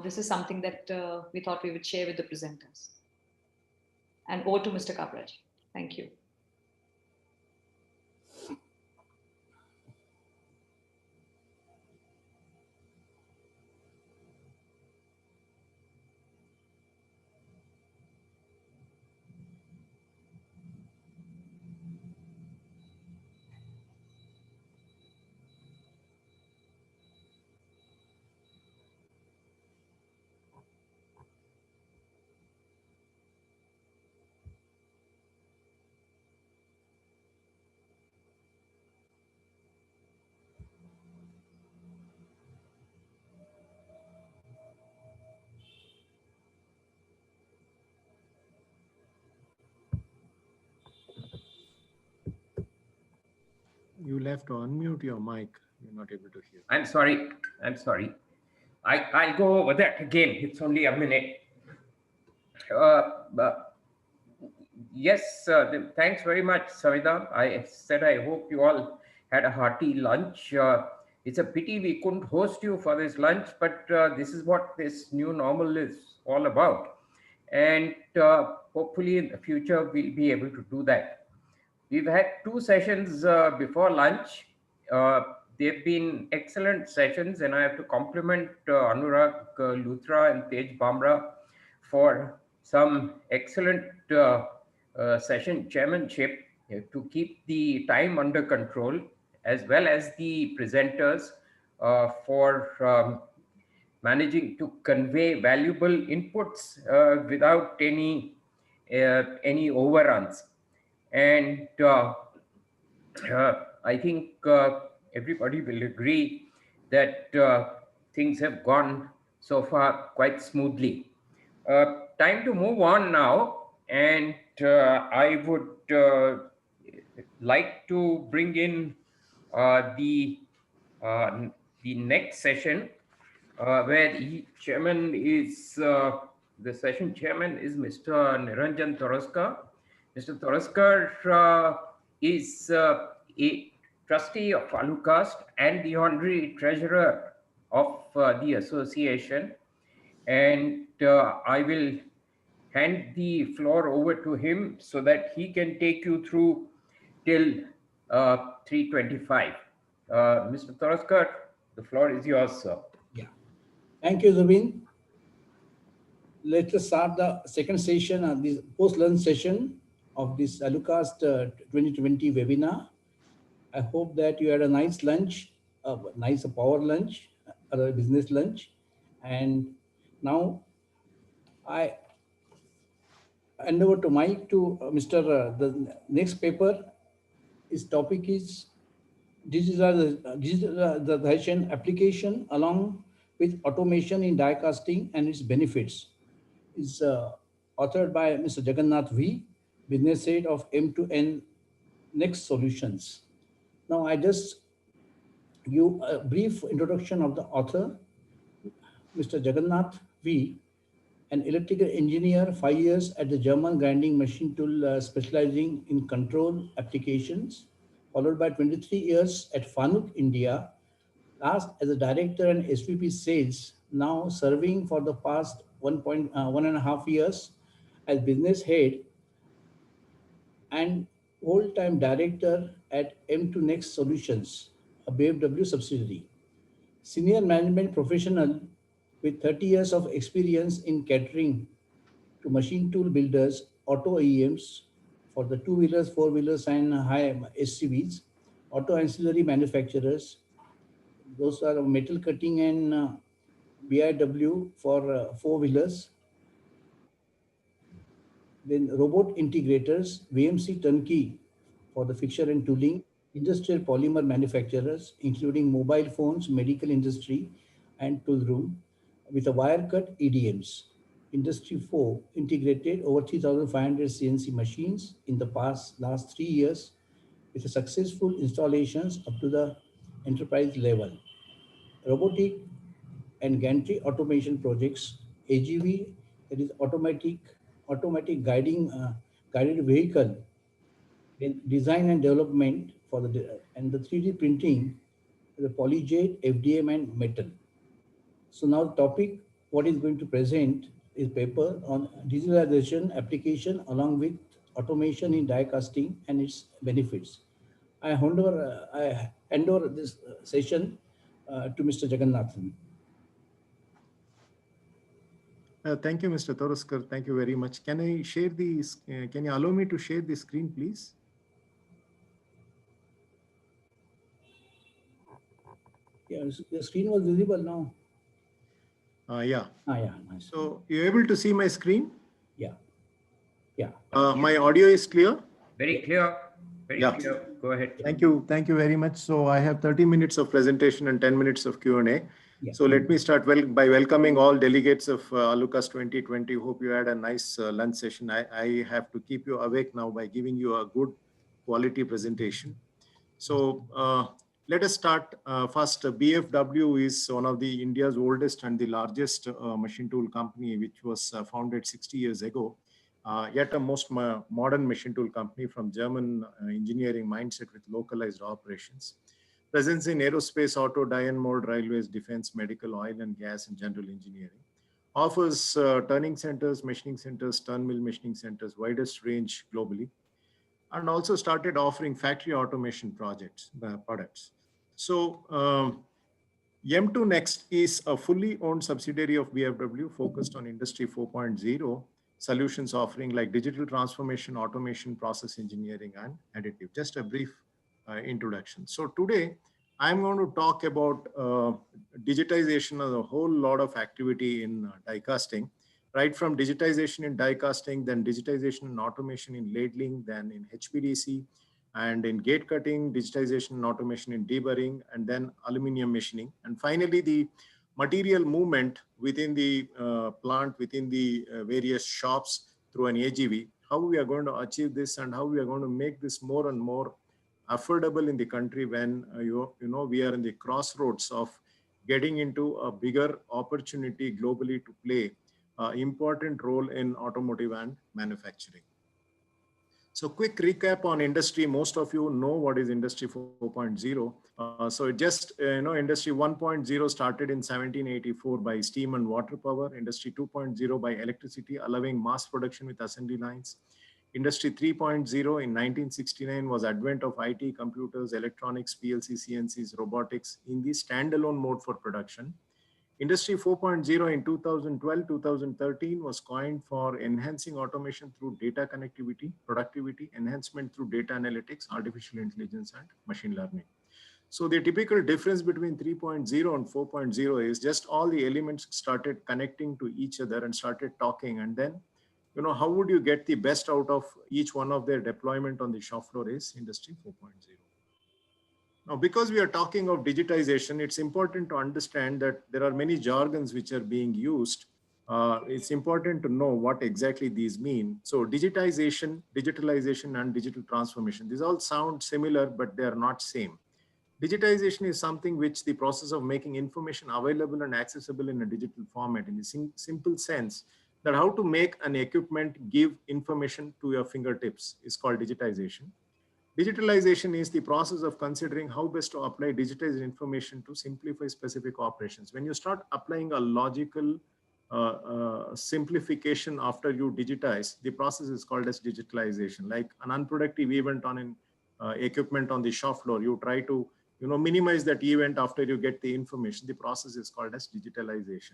this is something that we thought we would share with the presenters. And over to Mr. Kapraj. Thank you. You left to unmute your mic. You're not able to hear. I'm sorry. I'm sorry. I'll go over that again. It's only a minute. Yes, thanks very much, Savita. I said I hope you all had a hearty lunch. It's a pity we couldn't host you for this lunch, but this is what this new normal is all about. And hopefully in the future, we'll be able to do that. We've had 2 sessions before lunch. They've been excellent sessions, and I have to compliment Anurag Luthra and Tej Bamra for some excellent session chairmanship to keep the time under control, as well as the presenters for managing to convey valuable inputs without any overruns. And I think everybody will agree that things have gone so far quite smoothly. Time to move on now, and I would like to bring in the next session, where the chairman is the session chairman is Mr. Niranjan Toraskar. Mr. Toraskar is a trustee of ALUCAST and the honorary treasurer of the association. And I will hand the floor over to him so that he can take you through till 3:25. Mr. Toraskar, the floor is yours, sir. Yeah. Thank you, Zubin. Let us start the second session of this post-lunch session of this ALUCAST 2020 webinar. I hope that you had a nice lunch, a nice power lunch, or a business lunch. And now I hand over to Mike to Mr. The next paper. His topic is digitalization application along with automation in die casting and its benefits. Is authored by Mr. Jagannath V, business head of M2N Next Solutions. Now I just give a brief introduction of the author. Mr. Jagannath V, an electrical engineer, 5 years at the German grinding machine tool specializing in control applications, followed by 23 years at Fanuc, India, last as a director and SVP sales, now serving for the past 1.5 years as business head and whole-time director at M2 Next Solutions, a BMW subsidiary. Senior management professional with 30 years of experience in catering to machine tool builders, auto OEMs for the two-wheelers, four-wheelers and high SCVs, auto ancillary manufacturers. Those are metal cutting and BIW for four-wheelers. Then robot integrators, VMC turnkey for the fixture and tooling, industrial polymer manufacturers, including mobile phones, medical industry, and tool room, with a wire cut EDMs. Industry 4 integrated over 3,500 CNC last 3 years with a successful installations up to the enterprise level. Robotic and gantry automation projects, AGV, that is automatic guided vehicle, then design and development for the 3D printing, the polyjet, FDM and metal. So now the topic what is going to present is paper on digitalization application along with automation in die casting and its benefits. I hand over this session to Mr. Jagannath. Thank you, Mr. Toroskar. Thank you very much. Can I share these? Can you allow me to share the screen, please? Yeah, the screen was visible now. Yeah. Yeah, nice. So you're able to see my screen? Yeah, yeah. My audio is clear? Very clear. Very Yeah. clear. Go ahead. Thank you. Thank you very much. So I have 30 minutes of presentation and 10 minutes of Q&A. Yeah. So let me start by welcoming all delegates of ALUCAST 2020. Hope you had a nice lunch session. I have to keep you awake now by giving you a good quality presentation. So let us start first. BFW is one of the India's oldest and the largest machine tool company, which was founded 60 years ago. Yet a most modern machine tool company from German engineering mindset with localized operations. Presence in aerospace, auto, die and mold, railways, defense, medical, oil and gas, and general engineering. Offers turning centers, machining centers, turn mill machining centers, widest range globally. And also started offering factory automation products. So M2 Next is a fully owned subsidiary of BFW focused on Industry 4.0 solutions offering like digital transformation, automation, process engineering, and additive. Just a brief introduction. So today, I'm going to talk about digitization of a whole lot of activity in die casting, right from digitization in die casting, then digitization and automation in ladling, then in HPDC, and in gate cutting, digitization and automation in deburring, and then aluminum machining. And finally, the material movement within the plant, within the various shops through an AGV, how we are going to achieve this and how we are going to make this more and more affordable in the country when we are in the crossroads of getting into a bigger opportunity globally to play an important role in automotive and manufacturing. So quick recap on industry. Most of you know what is Industry 4.0. So just, Industry 1.0 started in 1784 by steam and water power. Industry 2.0 by electricity, allowing mass production with assembly lines. Industry 3.0 in 1969 was advent of IT, computers, electronics, PLC, CNCs, robotics in the standalone mode for production. Industry 4.0 in 2012-2013 was coined for enhancing automation through data connectivity, productivity, enhancement through data analytics, artificial intelligence, and machine learning. So the typical difference between 3.0 and 4.0 is just all the elements started connecting to each other and started talking. And then, how would you get the best out of each one of their deployment on the shop floor is Industry 4.0. Now, because we are talking of digitization, it's important to understand that there are many jargons which are being used. It's important to know what exactly these mean. So digitization, digitalization, and digital transformation, these all sound similar, but they are not same. Digitization is something which the process of making information available and accessible in a digital format in the simple sense that how to make an equipment give information to your fingertips is called digitization. Digitalization is the process of considering how best to apply digitized information to simplify specific operations. When you start applying a logical simplification after you digitize, the process is called as digitalization. Like an unproductive event on an equipment on the shop floor, you try to minimize that event after you get the information. The process is called as digitalization.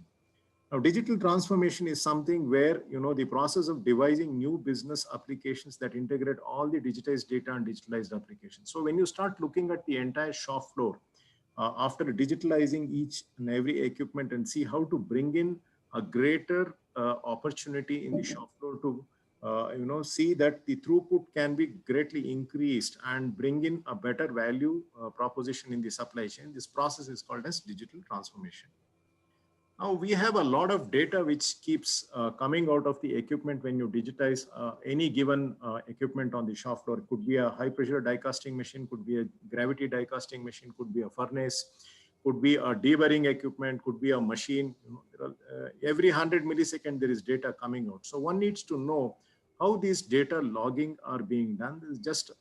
Now, digital transformation is something where, the process of devising new business applications that integrate all the digitized data and digitalized applications. So when you start looking at the entire shop floor, after digitalizing each and every equipment and see how to bring in a greater opportunity in the shop floor to, see that the throughput can be greatly increased and bring in a better value proposition in the supply chain. This process is called as digital transformation. Now, we have a lot of data which keeps coming out of the equipment when you digitize any given equipment on the shop floor. It could be a high pressure die casting machine, could be a gravity die casting machine, could be a furnace, could be a deburring equipment, could be a machine. Every 100 milliseconds, there is data coming out. So one needs to know how these data logging are being done. This is just,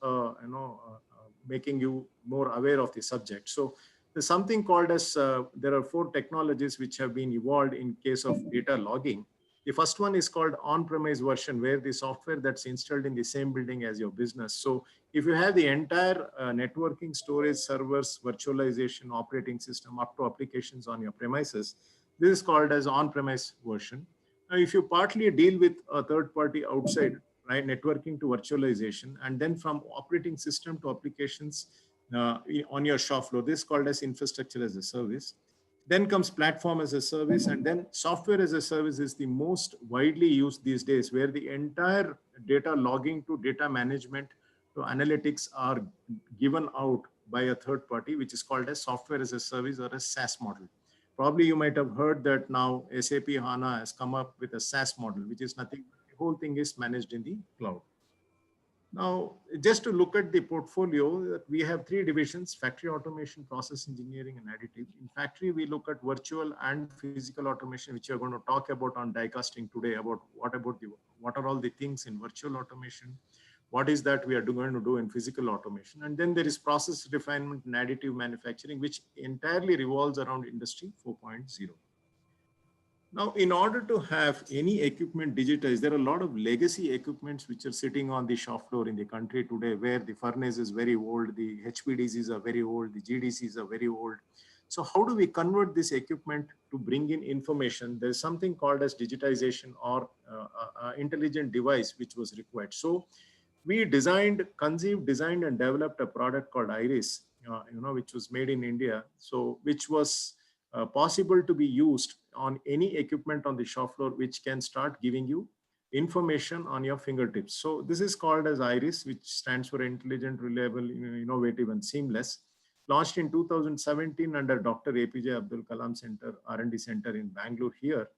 making you more aware of the subject. So There's something called as, there are 4 technologies which have been evolved in case of data logging. The first one is called on-premise version, where the software that's installed in the same building as your business. So if you have the entire networking, storage, servers, virtualization, operating system up to applications on your premises, this is called as on-premise version. Now, if you partly deal with a third party outside, right, networking to virtualization, and then from operating system to applications on your shop floor, this is called as infrastructure as a service. Then comes platform as a service, and then software as a service is the most widely used these days, where the entire data logging to data management to analytics are given out by a third party, which is called as software as a service or a SaaS model. Probably you might have heard that now SAP HANA has come up with a SaaS model, which is nothing, the whole thing is managed in the cloud. Now, just to look at the portfolio, we have 3 divisions: factory automation, process engineering, and additive. In factory, we look at virtual and physical automation, which we are going to talk about on die casting today, about what are all the things in virtual automation, what is that we are going to do in physical automation. And then there is process refinement and additive manufacturing, which entirely revolves around Industry 4.0. Now, in order to have any equipment digitized, there are a lot of legacy equipments which are sitting on the shop floor in the country today, where the furnace is very old, the HPDCs are very old, the GDCs are very old. So how do we convert this equipment to bring in information? There's something called as digitization or intelligent device, which was required. So we conceived, designed, and developed a product called Iris, which was made in India. So which was possible to be used on any equipment on the shop floor, which can start giving you information on your fingertips. So this is called as Iris, which stands for Intelligent, Reliable, Innovative, and Seamless. Launched in 2017 under Dr. APJ Abdul Kalam Center, R&D Center in Bangalore here,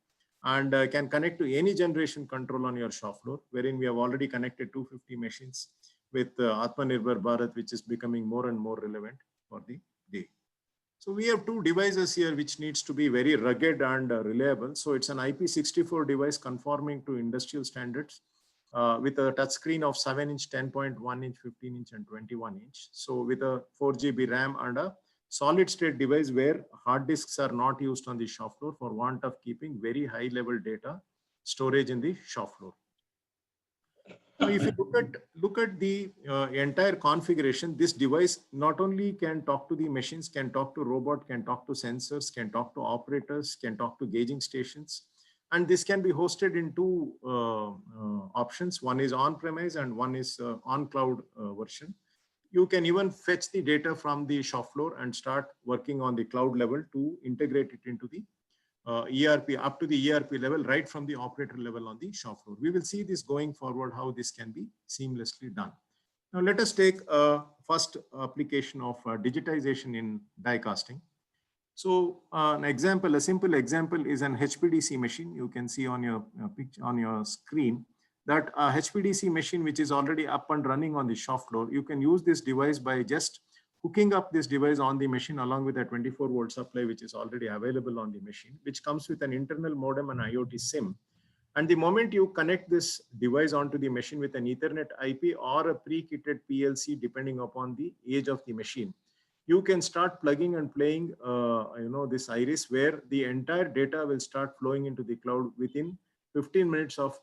and can connect to any generation control on your shop floor, wherein we have already connected 250 machines with Atmanirbhar Bharat, which is becoming more and more relevant for the day. So we have 2 devices here, which needs to be very rugged and reliable. So it's an IP64 device conforming to industrial standards with a touchscreen of 7-inch, 10.1-inch, 15-inch, and 21-inch. So with a 4 GB RAM and a solid state device where hard disks are not used on the shop floor for want of keeping very high level data storage in the shop floor. Now, if you look at the entire configuration, this device not only can talk to the machines, can talk to robot, can talk to sensors, can talk to operators, can talk to gauging stations. And this can be hosted in 2 options. One is on-premise and one is on-cloud version. You can even fetch the data from the shop floor and start working on the cloud level to integrate it into the ERP, up to the ERP level, right from the operator level on the shop floor. We will see this going forward, how this can be seamlessly done. Now, let us take a first application of digitization in die casting. So a simple example is an HPDC machine. You can see on your picture, on your screen, that a HPDC machine, which is already up and running on the shop floor. You can use this device by just hooking up this device on the machine along with a 24-volt supply, which is already available on the machine, which comes with an internal modem and IoT SIM. And the moment you connect this device onto the machine with an Ethernet IP or a pre-kitted PLC, depending upon the age of the machine, you can start plugging and playing, this Iris, where the entire data will start flowing into the cloud within 15 minutes of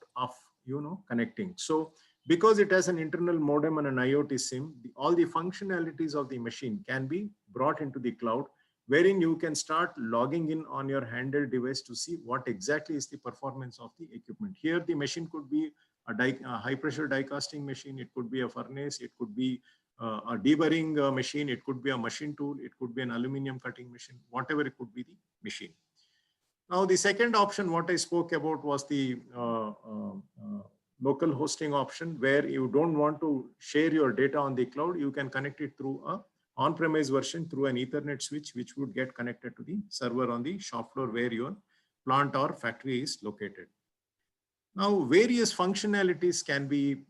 connecting. So because it has an internal modem and an IoT SIM, all the functionalities of the machine can be brought into the cloud, wherein you can start logging in on your handheld device to see what exactly is the performance of the equipment. Here, the machine could be a high pressure die casting machine, it could be a furnace, it could be a deburring machine, it could be a machine tool, it could be an aluminum cutting machine, whatever it could be the machine. Now, the second option, what I spoke about, was the local hosting option, where you don't want to share your data on the cloud. You can connect it through a on-premise version through an Ethernet switch, which would get connected to the server on the shop floor where your plant or factory is located. Now, various functionalities can be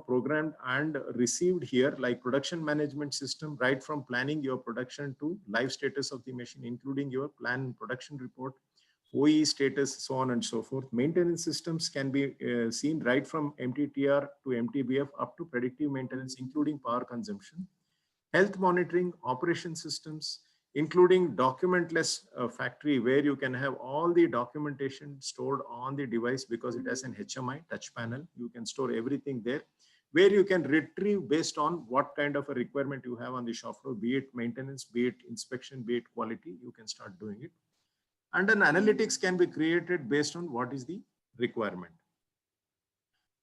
programmed and received here, like production management system, right from planning your production to live status of the machine, including your plan production report, OE status, so on and so forth. Maintenance systems can be seen right from MTTR to MTBF up to predictive maintenance, including power consumption. Health monitoring, operation systems, including documentless factory, where you can have all the documentation stored on the device because it has an HMI touch panel. You can store everything there, where you can retrieve based on what kind of a requirement you have on the shop floor, be it maintenance, be it inspection, be it quality, you can start doing it. And then analytics can be created based on what is the requirement.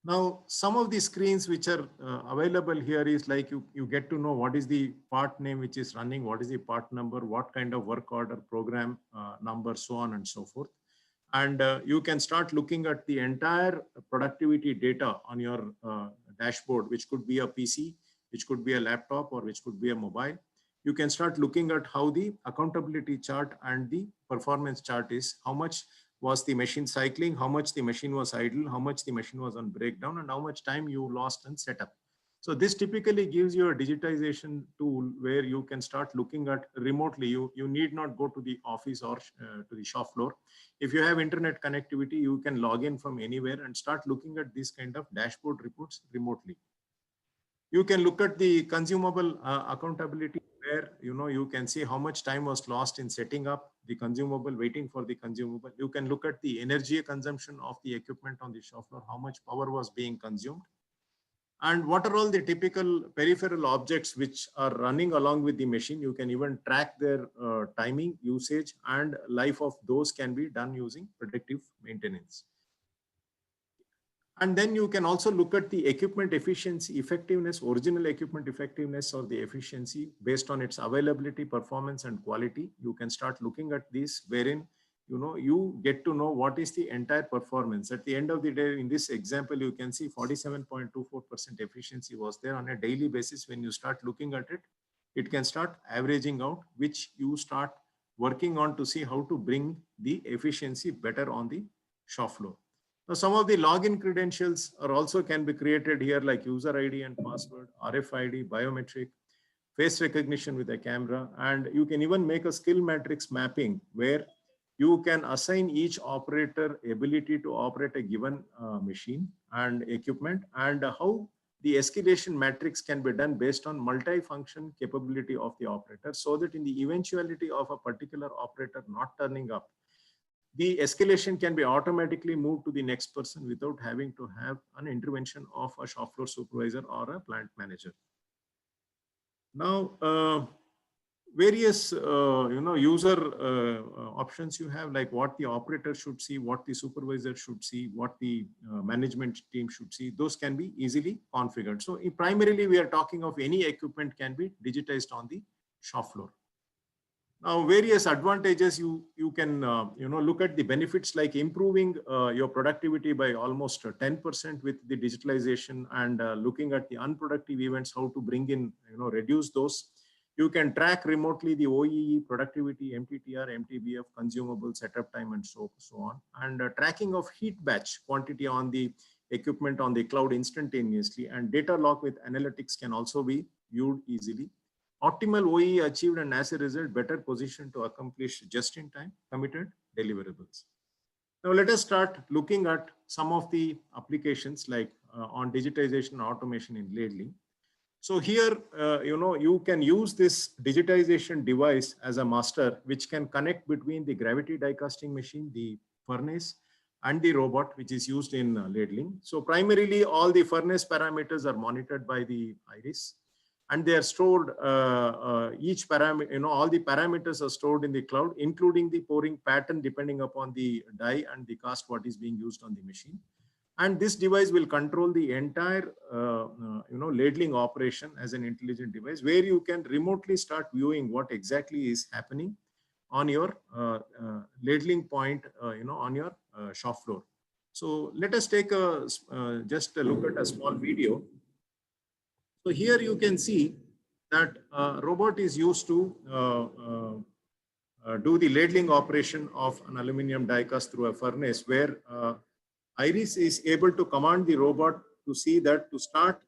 Now, some of the screens which are available here is like you get to know what is the part name which is running, what is the part number, what kind of work order, program number, so on and so forth. And you can start looking at the entire productivity data on your dashboard, which could be a PC, which could be a laptop, or which could be a mobile. You can start looking at how the accountability chart and the performance chart is, how much was the machine cycling, how much the machine was idle, how much the machine was on breakdown, and how much time you lost in setup. So this typically gives you a digitization tool where you can start looking at remotely. You need not go to the office or to the shop floor. If you have internet connectivity, you can log in from anywhere and start looking at this kind of dashboard reports remotely. You can look at the consumable accountability, where you can see how much time was lost in setting up the consumable, waiting for the consumable. You can look at the energy consumption of the equipment on the shop floor, how much power was being consumed, and what are all the typical peripheral objects which are running along with the machine. You can even track their timing, usage, and life of those can be done using predictive maintenance. And then you can also look at the equipment efficiency, effectiveness, original equipment effectiveness, or the efficiency based on its availability, performance, and quality. You can start looking at this, wherein you get to know what is the entire performance. At the end of the day, in this example, you can see 47.24% efficiency was there on a daily basis. When you start looking at it, it can start averaging out, which you start working on to see how to bring the efficiency better on the shop floor. Now, some of the login credentials are also can be created here, like user ID and password, RFID, biometric, face recognition with a camera, and you can even make a skill matrix mapping where you can assign each operator ability to operate a given machine and equipment, and how the escalation matrix can be done based on multi-function capability of the operator, so that in the eventuality of a particular operator not turning up, the escalation can be automatically moved to the next person without having to have an intervention of a shop floor supervisor or a plant manager. Now, various user options you have, like what the operator should see, what the supervisor should see, what the management team should see. Those can be easily configured. So primarily we are talking of any equipment can be digitized on the shop floor. Now, various advantages you can look at the benefits, like improving your productivity by almost 10% with the digitalization, and looking at the unproductive events, how to bring in, reduce those. You can track remotely the OEE, productivity, MTTR, MTBF, consumable, setup time, and so on. And tracking of heat batch quantity on the equipment on the cloud instantaneously, and data log with analytics can also be viewed easily. Optimal OEE achieved, and as a result, better position to accomplish just-in-time committed deliverables. Now, let us start looking at some of the applications, like on digitization and automation in ladling. So here, you can use this digitization device as a master, which can connect between the gravity die casting machine, the furnace, and the robot, which is used in ladling. So primarily, all the furnace parameters are monitored by the iris, and they are stored, each parameter, all the parameters are stored in the cloud, including the pouring pattern, depending upon the die and the cast what is being used on the machine. And this device will control the entire, ladling operation as an intelligent device, where you can remotely start viewing what exactly is happening on your ladling point, on your shop floor. So let us take just a look at a small video. So here you can see that robot is used to do the ladling operation of an aluminum die cast through a furnace, where iris is able to command the robot to see that to start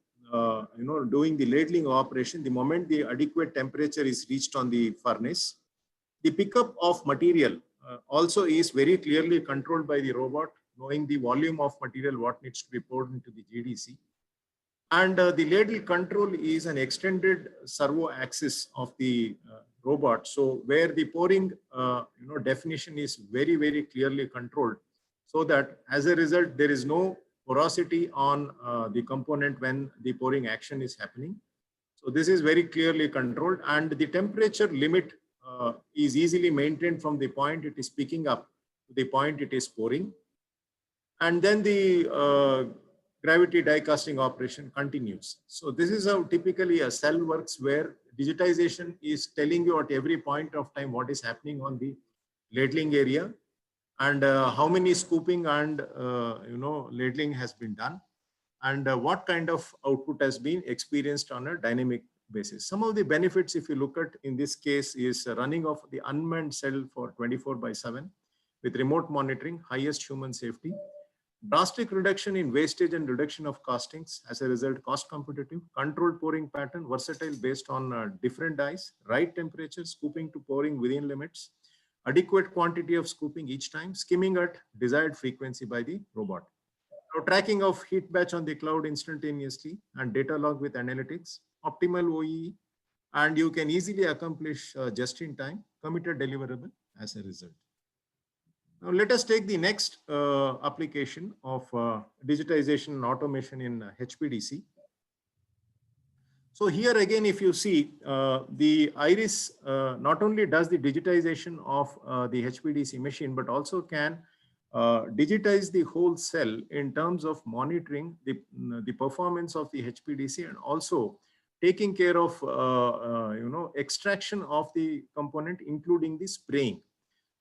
doing the ladling operation the moment the adequate temperature is reached on the furnace. The pickup of material also is very clearly controlled by the robot, knowing the volume of material what needs to be poured into the GDC. And the ladle control is an extended servo axis of the robot. So where the pouring definition is very, very clearly controlled, so that as a result, there is no porosity on the component when the pouring action is happening. So this is very clearly controlled, and the temperature limit is easily maintained from the point it is picking up to the point it is pouring. And then the gravity die casting operation continues. So this is how typically a cell works, where digitization is telling you at every point of time what is happening on the ladling area, and how many scooping and ladling has been done, and what kind of output has been experienced on a dynamic basis. Some of the benefits, if you look at in this case, is running of the unmanned cell for 24/7 with remote monitoring, highest human safety, drastic reduction in wastage and reduction of castings, as a result cost competitive, controlled pouring pattern, versatile based on different dyes, right temperature, scooping to pouring within limits, adequate quantity of scooping each time, skimming at desired frequency by the robot. Now, tracking of heat batch on the cloud instantaneously and data log with analytics, optimal OEE, and you can easily accomplish just in time, committed deliverable as a result. Now, let us take the next application of digitization and automation in HPDC. So here again, if you see, the iris not only does the digitization of the HPDC machine, but also can digitize the whole cell in terms of monitoring the performance of the HPDC, and also taking care of extraction of the component, including the spraying.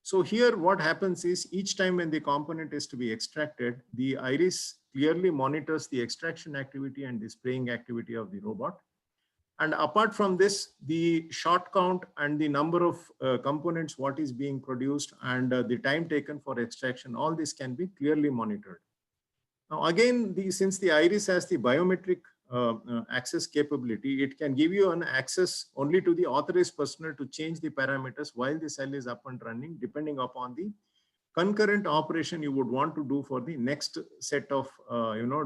So here what happens is, each time when the component is to be extracted, the iris clearly monitors the extraction activity and the spraying activity of the robot. And apart from this, the shot count and the number of components, what is being produced, and the time taken for extraction, all this can be clearly monitored. Now again, since the iris has the biometric access capability, it can give you an access only to the authorized personnel to change the parameters while the cell is up and running, depending upon the concurrent operation you would want to do for the next set of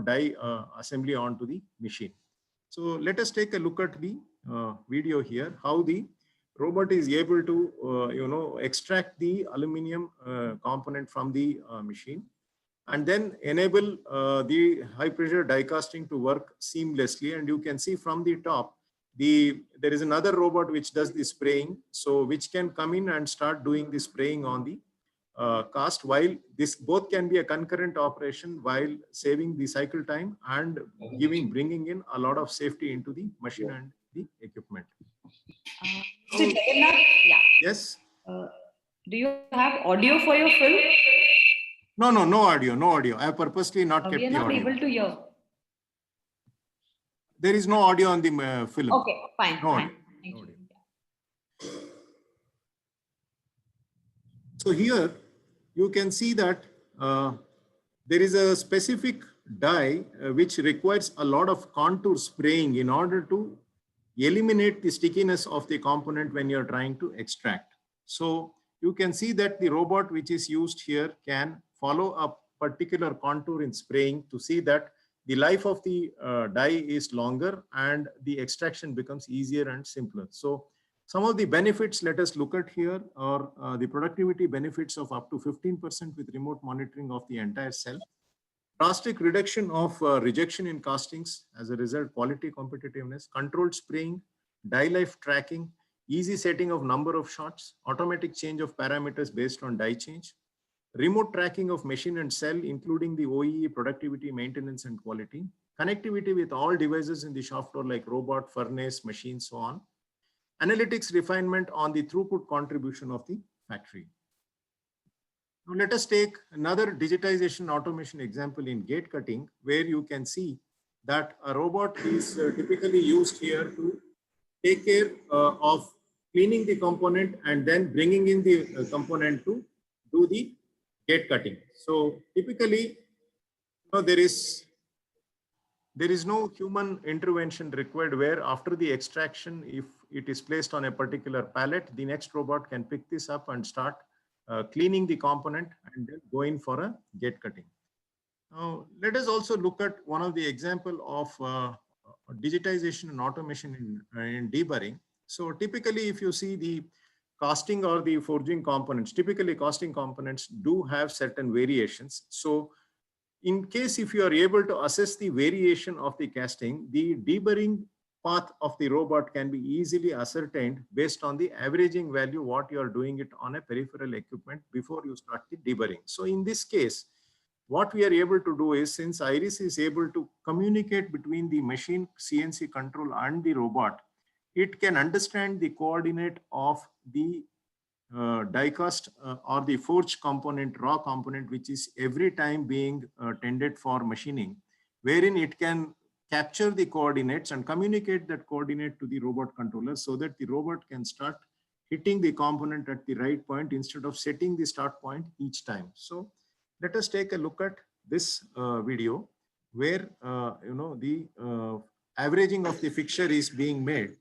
die assembly onto the machine. So let us take a look at the video here, how the robot is able to extract the aluminum component from the machine, and then enable the high pressure die casting to work seamlessly. And you can see from the top, there is another robot which does the spraying, so which can come in and start doing the spraying on the cast, while this both can be a concurrent operation, while saving the cycle time and bringing in a lot of safety into the machine and the equipment. Mr. Jagannath, yeah. Yes. Do you have audio for your film? No audio. I have purposely not kept the audio. We are not able to hear. There is no audio on the film. Okay, fine. No fine. audio. Thank No you. audio. So here you can see that there is a specific die which requires a lot of contour spraying in order to eliminate the stickiness of the component when you're trying to extract. So you can see that the robot which is used here can follow a particular contour in spraying to see that the life of the die is longer and the extraction becomes easier and simpler. So some of the benefits, let us look at here, are the productivity benefits of up to 15% with remote monitoring of the entire cell. Drastic reduction of rejection in castings, as a result, quality competitiveness, controlled spraying, die life tracking, easy setting of number of shots, automatic change of parameters based on die change, remote tracking of machine and cell, including the OEE, productivity, maintenance, and quality, connectivity with all devices in the shop floor like robot, furnace, machine, so on, analytics refinement on the throughput contribution of the factory. Now let us take another digitization automation example in gate cutting, where you can see that a robot is typically used here to take care of cleaning the component and then bringing in the component to do the gate cutting. So typically, there is no human intervention required, where after the extraction, if it is placed on a particular pallet, the next robot can pick this up and start cleaning the component and then go in for a gate cutting. Now, let us also look at one of the example of digitization and automation in deburring. So typically, if you see the casting or the forging components, typically casting components do have certain variations. So in case if you are able to assess the variation of the casting, the deburring path of the robot can be easily ascertained based on the averaging value what you are doing it on a peripheral equipment before you start the deburring. So in this case, what we are able to do is, since Iris is able to communicate between the machine CNC control and the robot, it can understand the coordinate of the die-cast or the forged component, raw component, which is every time being tended for machining, wherein it can capture the coordinates and communicate that coordinate to the robot controller so that the robot can start hitting the component at the right point instead of setting the start point each time. So let us take a look at this video where the averaging of the fixture is being made.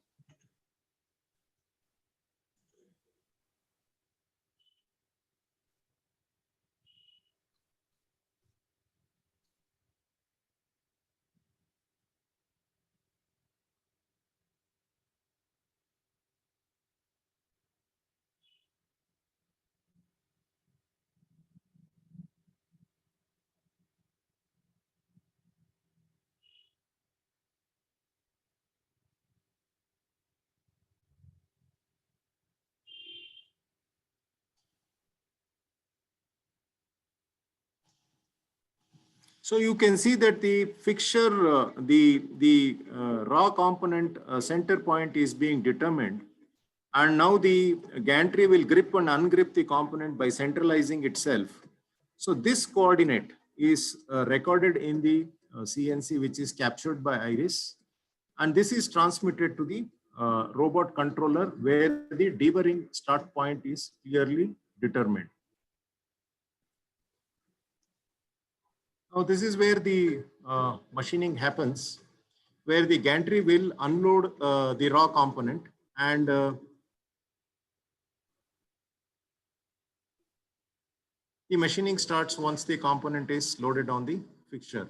So you can see that the fixture, the raw component center point is being determined. And now the gantry will grip and ungrip the component by centralizing itself. So this coordinate is recorded in the CNC, which is captured by Iris. And this is transmitted to the robot controller where the deburring start point is clearly determined. Now this is where the machining happens, where the gantry will unload the raw component and the machining starts once the component is loaded on the fixture.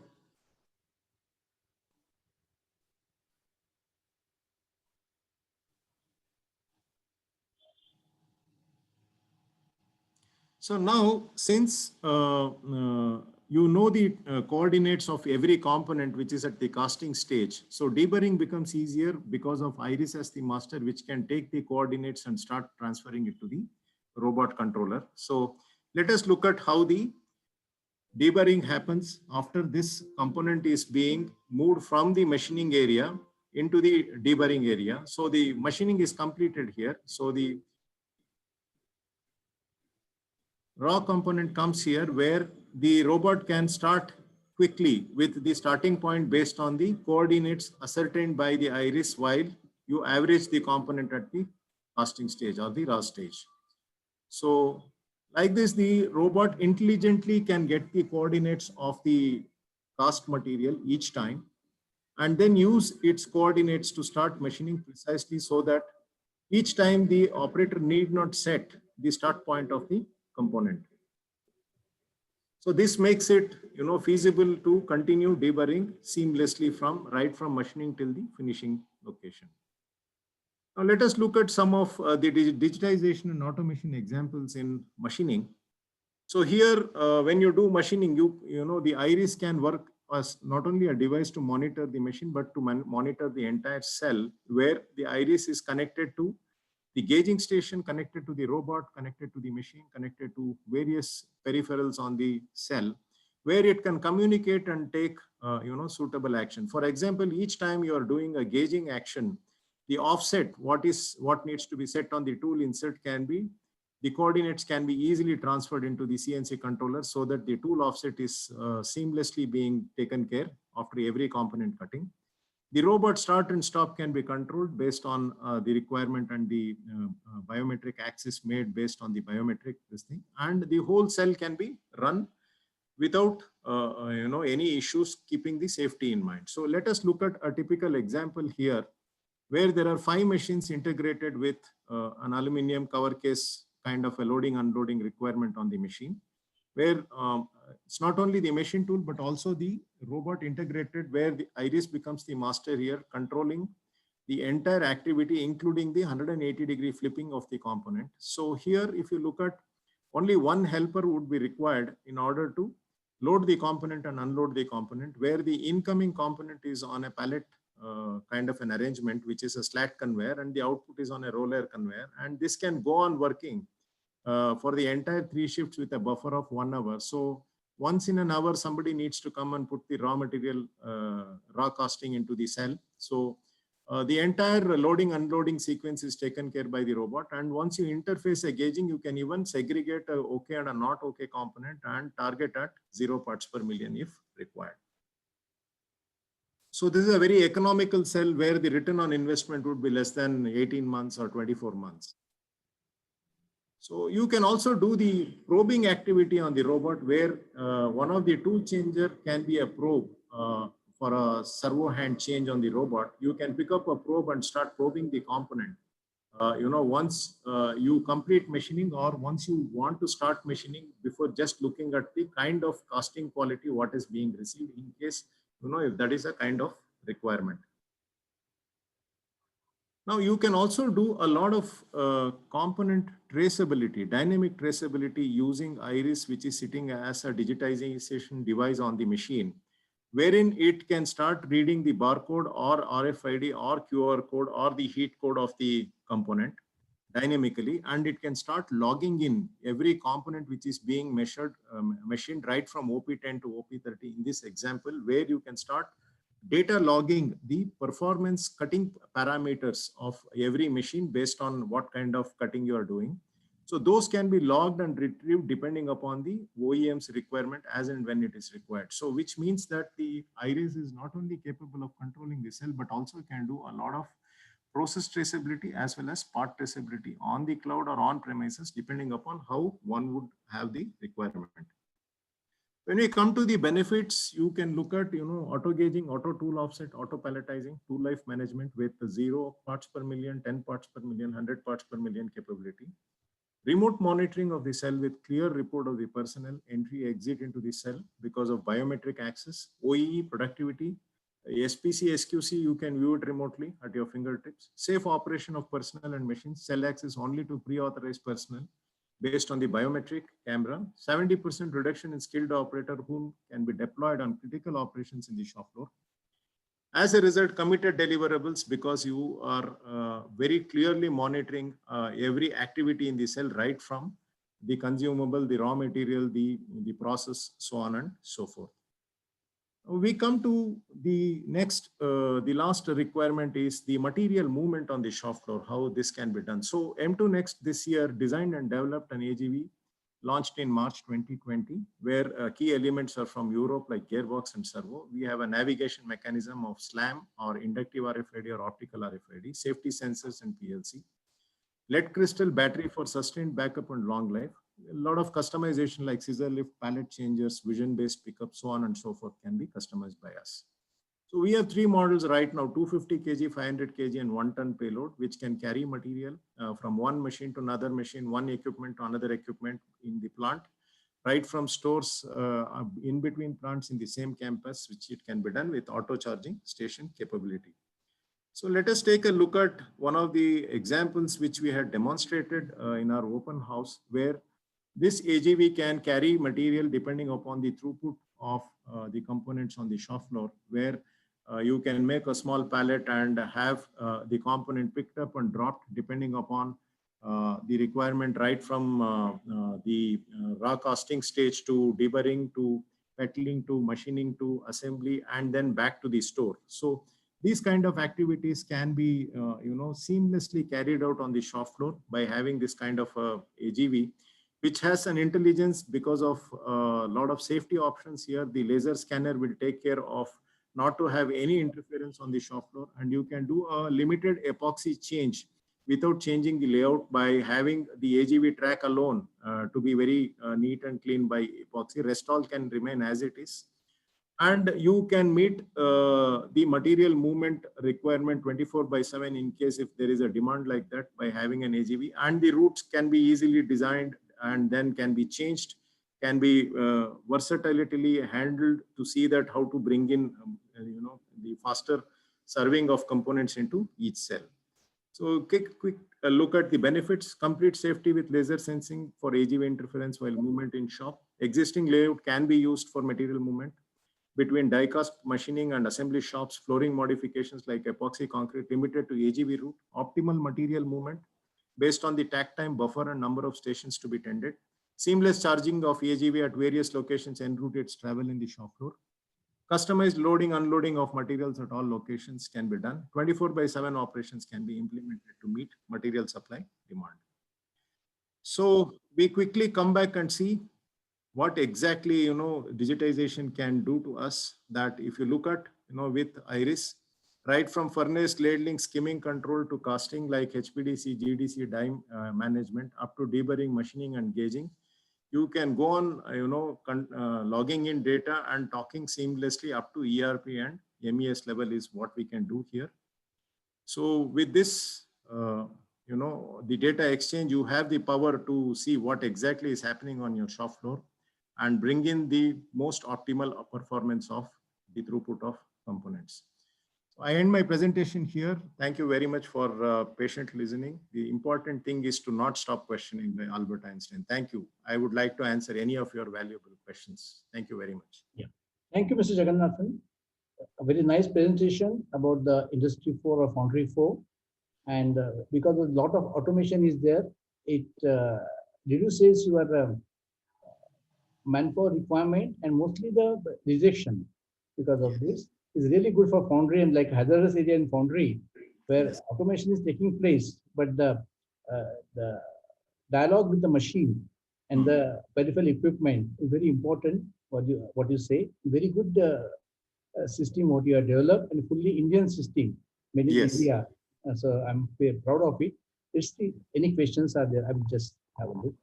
So now, since you know the coordinates of every component which is at the casting stage, so deburring becomes easier because of Iris as the master, which can take the coordinates and start transferring it to the robot controller. So let us look at how the deburring happens after this component is being moved from the machining area into the deburring area. So the machining is completed here. So the raw component comes here where the robot can start quickly with the starting point based on the coordinates ascertained by the Iris while you average the component at the casting stage or the raw stage. So like this, the robot intelligently can get the coordinates of the cast material each time and then use its coordinates to start machining precisely so that each time the operator need not set the start point of the component. So this makes it, feasible to continue deburring seamlessly right from machining till the finishing location. Now let us look at some of the digitization and automation examples in machining. So here, when you do machining, the Iris can work as not only a device to monitor the machine, but to monitor the entire cell, where the Iris is connected to the gauging station, connected to the robot, connected to the machine, connected to various peripherals on the cell, where it can communicate and take suitable action. For example, each time you are doing a gauging action, the offset, what needs to be set on the tool insert the coordinates can be easily transferred into the CNC controller so that the tool offset is seamlessly being taken care after every component cutting. The robot start and stop can be controlled based on the requirement and the biometric access made based on the biometric thing. And the whole cell can be run without any issues, keeping the safety in mind. So let us look at a typical example here where there are 5 machines integrated with an aluminum cover case kind of a loading unloading requirement on the machine, where it's not only the machine tool but also the robot integrated, where the Iris becomes the master here, controlling the entire activity, including the 180-degree flipping of the component. So here, if you look at, only one helper would be required in order to load the component and unload the component, where the incoming component is on a pallet kind of an arrangement, which is a slat conveyor, and the output is on a roller conveyor. And this can go on working for the entire 3 shifts with a buffer of 1 hour. So once in an hour, somebody needs to come and put the raw material, raw casting into the cell. So the entire loading unloading sequence is taken care by the robot. And once you interface a gauging, you can even segregate a okay and a not okay component and target at 0 parts per million if required. So this is a very economical cell where the return on investment would be less than 18 months or 24 months. So you can also do the probing activity on the robot, where one of the tool changer can be a probe for a servo hand change on the robot. You can pick up a probe and start probing the component. Once you complete machining, or once you want to start machining, before just looking at the kind of casting quality, what is being received, in case, if that is a kind of requirement. Now you can also do a lot of component traceability, dynamic traceability, using iris, which is sitting as a digitization device on the machine, wherein it can start reading the barcode or RFID or QR code or the heat code of the component dynamically, and it can start logging in every component which is being machined right from OP10 to OP30 in this example, where you can start data logging the performance cutting parameters of every machine based on what kind of cutting you are doing. So those can be logged and retrieved depending upon the OEM's requirement as and when it is required. So which means that the iris is not only capable of controlling the cell, but also can do a lot of process traceability as well as part traceability on the cloud or on premises, depending upon how one would have the requirement. When we come to the benefits, you can look at, auto gauging, auto tool offset, auto palletizing, tool life management with 0 parts per million, 10 parts per million, 100 parts per million capability. Remote monitoring of the cell with clear report of the personnel entry, exit into the cell because of biometric access, OEE productivity, SPC, SQC, you can view it remotely at your fingertips. Safe operation of personnel and machines, cell access only to pre-authorized personnel based on the biometric camera, 70% reduction in skilled operator whom can be deployed on critical operations in the shop floor. As a result, committed deliverables, because you are very clearly monitoring every activity in the cell, right from the consumable, the raw material, the process, so on and so forth. We come to the next, the last requirement is the material movement on the shop floor, how this can be done. So M2 Next this year designed and developed an AGV launched in March 2020, where key elements are from Europe like gearbox and servo. We have a navigation mechanism of SLAM or inductive RFID or optical RFID, safety sensors and PLC, lead crystal battery for sustained backup and long life. A lot of customization like scissor lift, pallet changers, vision-based pickup, so on and so forth can be customized by us. So we have 3 models right now, 250 kg, 500 kg and 1 ton payload, which can carry material from one machine to another machine, one equipment to another equipment in the plant, right from stores in between plants in the same campus, which it can be done with auto charging station capability. So let us take a look at one of the examples which we had demonstrated in our open house, where this AGV can carry material depending upon the throughput of the components on the shop floor, where you can make a small pallet and have the component picked up and dropped depending upon the requirement, right from the raw casting stage to deburring to petling to machining to assembly and then back to the store. So these kind of activities can be seamlessly carried out on the shop floor by having this kind of AGV, which has an intelligence because of a lot of safety options here. The laser scanner will take care of not to have any interference on the shop floor, and you can do a limited epoxy change without changing the layout by having the AGV track alone to be very neat and clean by epoxy. Rest all can remain as it is. And you can meet the material movement requirement 24/7 in case if there is a demand like that by having an AGV, and the routes can be easily designed and then can be changed, can be versatilely handled to see that how to bring in the faster serving of components into each cell. So quick look at the benefits. Complete safety with laser sensing for AGV interference while movement in shop. Existing layout can be used for material movement. Between die-cast machining and assembly shops, flooring modifications like epoxy concrete limited to AGV route, optimal material movement based on the takt time, buffer, and number of stations to be tended. Seamless charging of AGV at various locations en route its travel in the shop floor. Customized loading, unloading of materials at all locations can be done. 24/7 operations can be implemented to meet material supply demand. So we quickly come back and see what exactly, digitization can do to us. That if you look at, with Iris, right from furnace, ladling, skimming control to casting like HPDC, GDC, die management, up to deburring, machining, and gauging, you can go on, logging in data and talking seamlessly up to ERP and MES level is what we can do here. So with this, the data exchange, you have the power to see what exactly is happening on your shop floor and bring in the most optimal performance of the throughput of components. So I end my presentation here. Thank you very much for patient listening. The important thing is to not stop questioning by Albert Einstein. Thank you. I would like to answer any of your valuable questions. Thank you very much. Yeah. Thank you, Mr. Jagannathan. A very nice presentation about the Industry 4 or Foundry 4. And because a lot of automation is there, it reduces your manpower requirement and mostly the rejection because of this is really good for foundry and like hazardous area in foundry where automation is taking place, but the dialogue with the machine and the peripheral equipment is very important. What you say, very good system what you have developed and fully Indian system made in India. So I'm very proud of it. Let's see any questions are there. I will just have a look.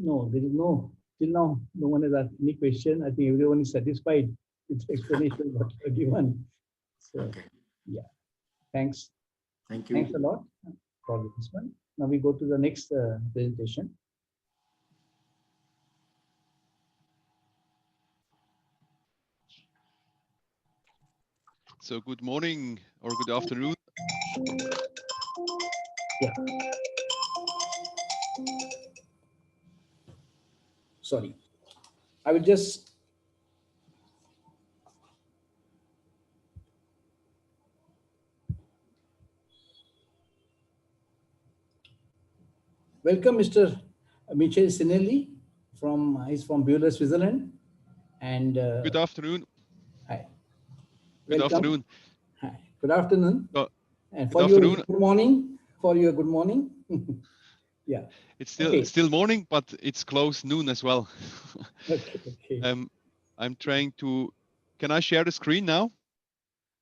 No, there is no, till now, no one has asked any question. I think everyone is satisfied with the explanation what you have given. So, yeah, thanks. Thank you. Thanks a lot for this one. Now we go to the next presentation. So good morning or good afternoon. Yeah. Sorry, I will just welcome Mr. Michel Cinelli he's from Bühler, Switzerland. And good afternoon. Hi. Good Welcome. afternoon. Hi. Good afternoon. And for afternoon. you, good morning. For you, good morning. Yeah. It's still morning, but it's close noon as well. Okay. I'm trying to. Can I share the screen now?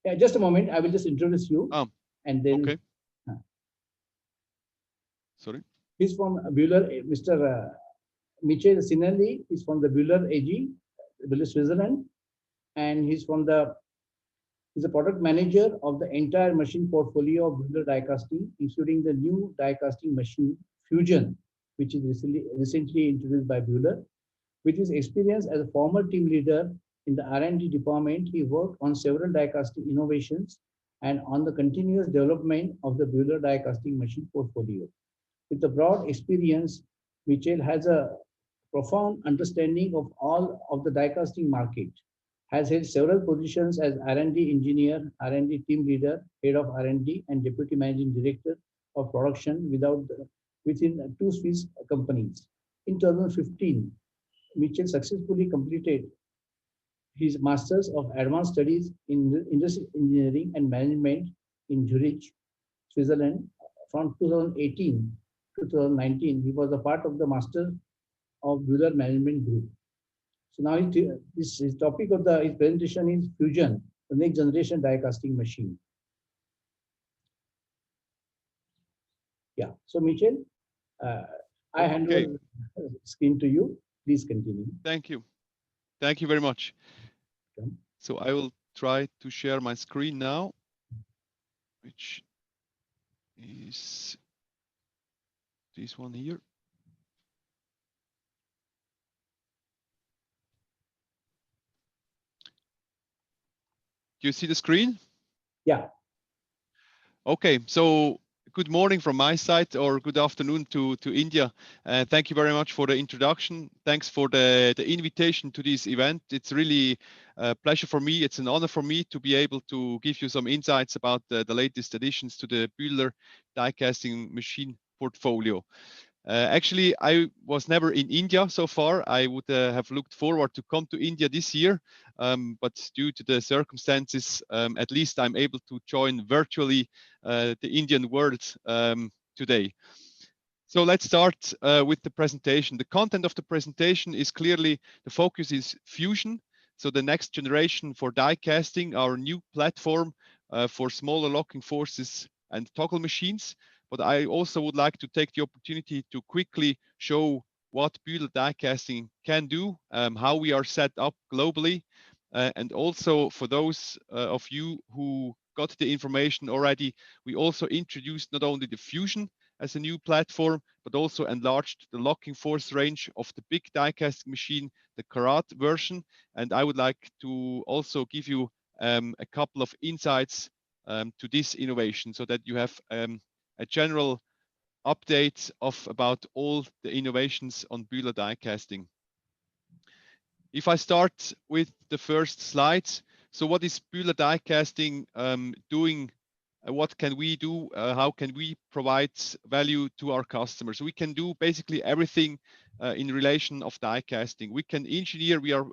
Yeah, just a moment. I will just introduce you. And then. Okay. Sorry. He's from Bühler, Mr. Michel Cinelli is from the Bühler AG, Bühler, Switzerland, and he's a product manager of the entire machine portfolio of Bühler die casting, including the new die casting machine Fusion, which is recently introduced by Bühler. With his experience as a former team leader in the R&D department, he worked on several die casting innovations and on the continuous development of the Bühler die casting machine portfolio. With a broad experience, Michel has a profound understanding of all of the die casting market, has held several positions as R&D engineer, R&D team leader, head of R&D, and deputy managing director of production within two Swiss companies. In 2015, Michel successfully completed his Masters of Advanced Studies in Industrial Engineering and Management in Zurich, Switzerland. From 2018 to 2019, he was a part of the Master of Bühler Management Group. So now his topic of his presentation is Fusion, the next generation die casting machine. Yeah. So Michel, I hand over the screen to you. Please continue. Thank you. Thank you very much. Okay. So I will try to share my screen now, which is this one here. Do you see the screen? Yeah. Okay, so good morning from my side, or good afternoon to India. Thank you very much for the introduction. Thanks for the invitation to this event. It's really a pleasure for me. It's an honor for me to be able to give you some insights about the latest additions to the Bühler die casting machine portfolio. Actually, I was never in India so far. I would have looked forward to come to India this year, but due to the circumstances, at least I'm able to join virtually the Indian world today. So let's start with the presentation. The content of the presentation is clearly, the focus is fusion. So the next generation for die casting, our new platform for smaller locking forces and toggle machines. But I also would like to take the opportunity to quickly show what Bühler die casting can do, how we are set up globally, and also for those of you who got the information already, we also introduced not only the fusion as a new platform, but also enlarged the locking force range of the big die casting machine, the Carat version. And I would like to also give you a couple of insights to this innovation so that you have a general update of about all the innovations on Bühler die casting. If I start with the first slide, so what is Bühler die casting doing? What can we do? How can we provide value to our customers? We can do basically everything in relation of die casting. We can engineer, we are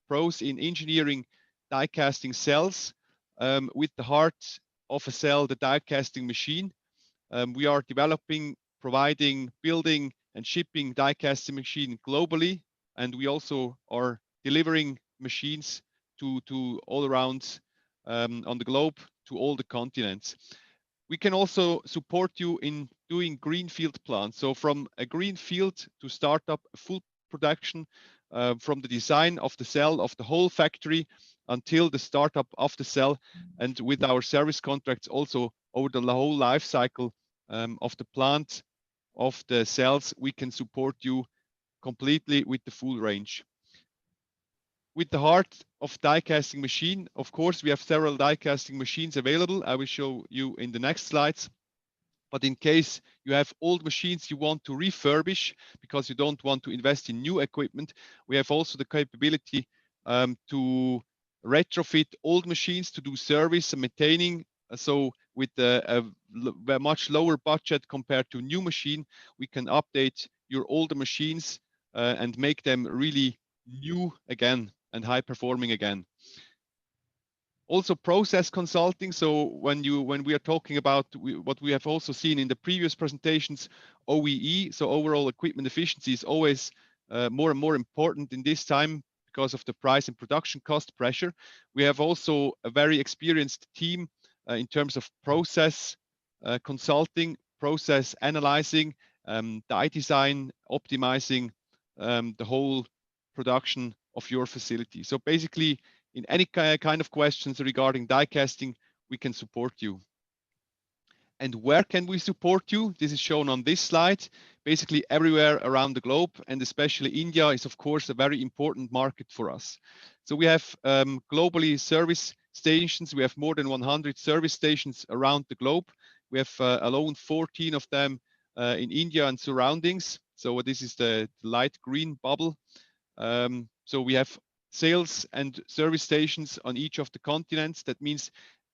pros in engineering die casting cells with the heart of a cell, the die casting machine. We are developing, providing, building, and shipping die casting machine globally, and we also are delivering machines to all around on the globe, to all the continents. We can also support you in doing greenfield plants. So from a greenfield to start up a full production, from the design of the cell of the whole factory until the startup of the cell, and with our service contracts also over the whole life cycle of the plant, of the cells, we can support you completely with the full range. With the heart of die casting machine, of course, we have several die casting machines available. I will show you in the next slides. But in case you have old machines you want to refurbish because you don't want to invest in new equipment, we have also the capability to retrofit old machines to do service and maintaining. So with a much lower budget compared to new machine, we can update your older machines and make them really new again and high performing again. Also process consulting. So when we are talking about what we have also seen in the previous presentations, OEE, so overall equipment efficiency, is always more and more important in this time because of the price and production cost pressure. We have also a very experienced team in terms of process consulting, process analyzing, die design, optimizing the whole production of your facility. So basically, in any kind of questions regarding die casting, we can support you. And where can we support you? This is shown on this slide. Basically everywhere around the globe, and especially India is of course a very important market for us. So we have globally service stations. We have more than 100 service stations around the globe. We have alone 14 of them in India and surroundings. So this is the light green bubble. So we have sales and service stations on each of the continents. That means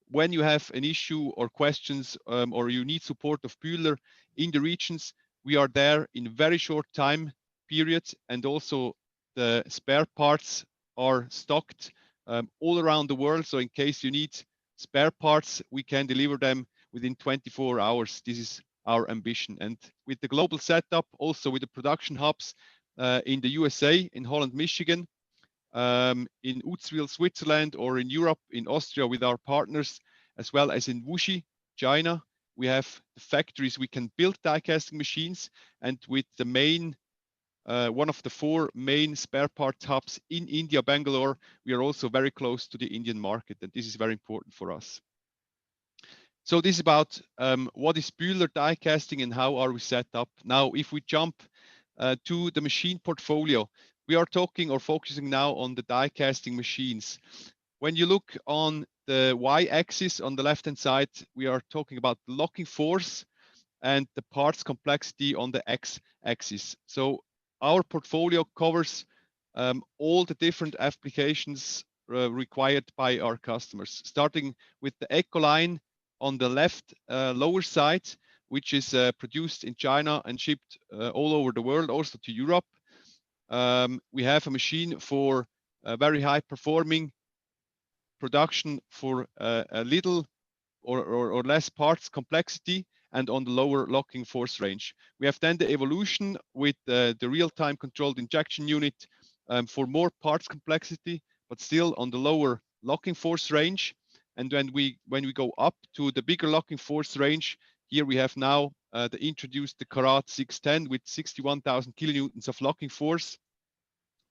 when you have an issue or questions or you need support of Bühler in the regions, we are there in very short time periods, and also the spare parts are stocked all around the world. So in case you need spare parts, we can deliver them within 24 hours. This is our ambition. And with the global setup, also with the production hubs in the USA, in Holland, Michigan, in Utzwil, Switzerland, or in Europe, in Austria with our partners, as well as in Wuxi, China. We have the factories, we can build die casting machines, and with the main, one of the 4 main spare part hubs in India, Bangalore, we are also very close to the Indian market, and this is very important for us. So this is about what is Bühler die casting and how are we set up. Now, if we jump to the machine portfolio, we are talking or focusing now on the die casting machines. when you look on the y-axis on the left-hand side, we are talking about the locking force and the parts complexity on the x-axis. So our portfolio covers all the different applications required by our customers, starting with the Eco line on the left lower side, which is produced in China and shipped all over the world, also to Europe. We have a machine for very high performing production for a little or less parts complexity and on the lower locking force range. We have then the evolution with the real-time controlled injection unit for more parts complexity, but still on the lower locking force range. And when we go up to the bigger locking force range, here we have now introduced the Carat 610 with 61,000 kilonewtons of locking force.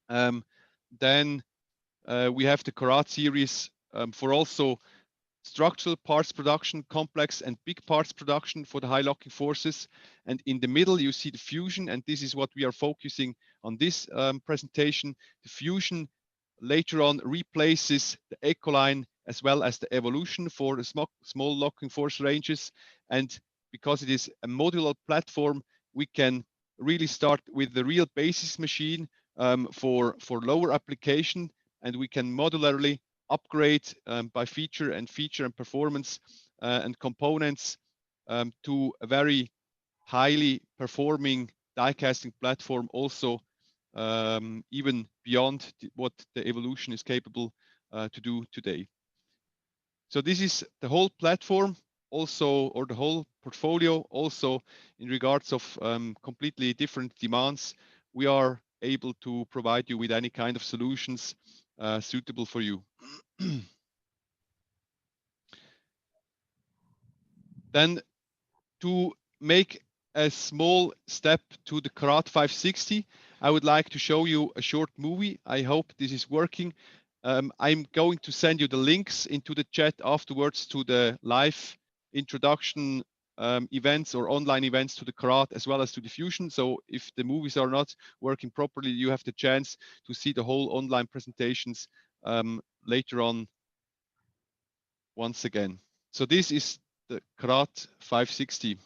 Then we have the Carat series for also structural parts production, complex and big parts production for the high locking forces. And in the middle, you see the fusion, and this is what we are focusing on this presentation. The fusion later on replaces the Eco line as well as the evolution for the small locking force ranges. And because it is a modular platform, we can really start with the real basis machine for lower application, and we can modularly upgrade by feature and performance and components to a very highly performing die casting platform, also even beyond what the evolution is capable to do today. So this is the whole platform also, or the whole portfolio also in regards of completely different demands. We are able to provide you with any kind of solutions suitable for you. Then to make a small step to the Carat 560, I would like to show you a short movie. I hope this is working. I'm going to send you the links into the chat afterwards to the live introduction events or online events to the Carat as well as to the Fusion. So if the movies are not working properly, you have the chance to see the whole online presentations later on once again. So this is the Carat 560.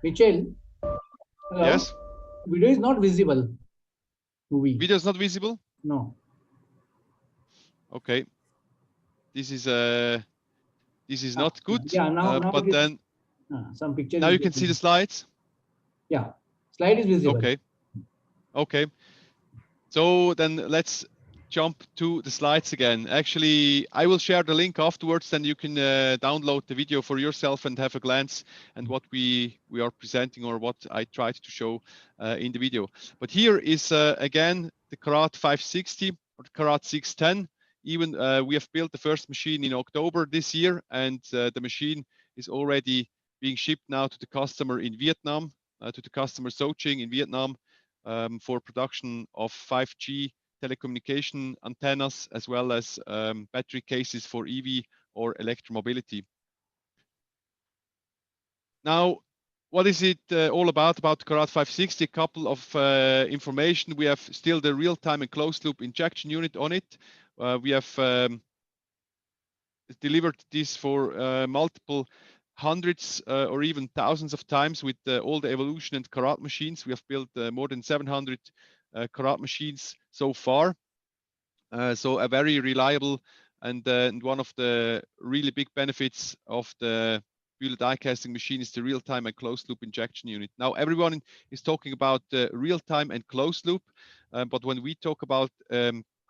Michel, hello? Yes. Video is not visible. Video is not visible? No. Okay. This is not good. Yeah, now but then some picture. Now you can see the slides. Yeah, slide is visible. Okay. Okay. So then let's jump to the slides again. Actually, I will share the link afterwards, then you can download the video for yourself and have a glance at what we are presenting or what I tried to show in the video. But here is again the Carat 560 or the Carat 610. Even we have built the first machine in October this year, and the machine is already being shipped now to the customer in Vietnam, to the customer Soching in Vietnam for production of 5G telecommunication antennas, as well as battery cases for EV or electromobility. Now, what is it all about Carat 560? A couple of information. We have still the real-time and closed-loop injection unit on it. We have delivered this for multiple hundreds or even thousands of times with all the evolution and Carat machines. We have built more than 700 Carat machines so far. So a very reliable and one of the really big benefits of the Bühler die casting machine is the real-time and closed-loop injection unit. Now everyone is talking about real-time and closed-loop, but when we talk about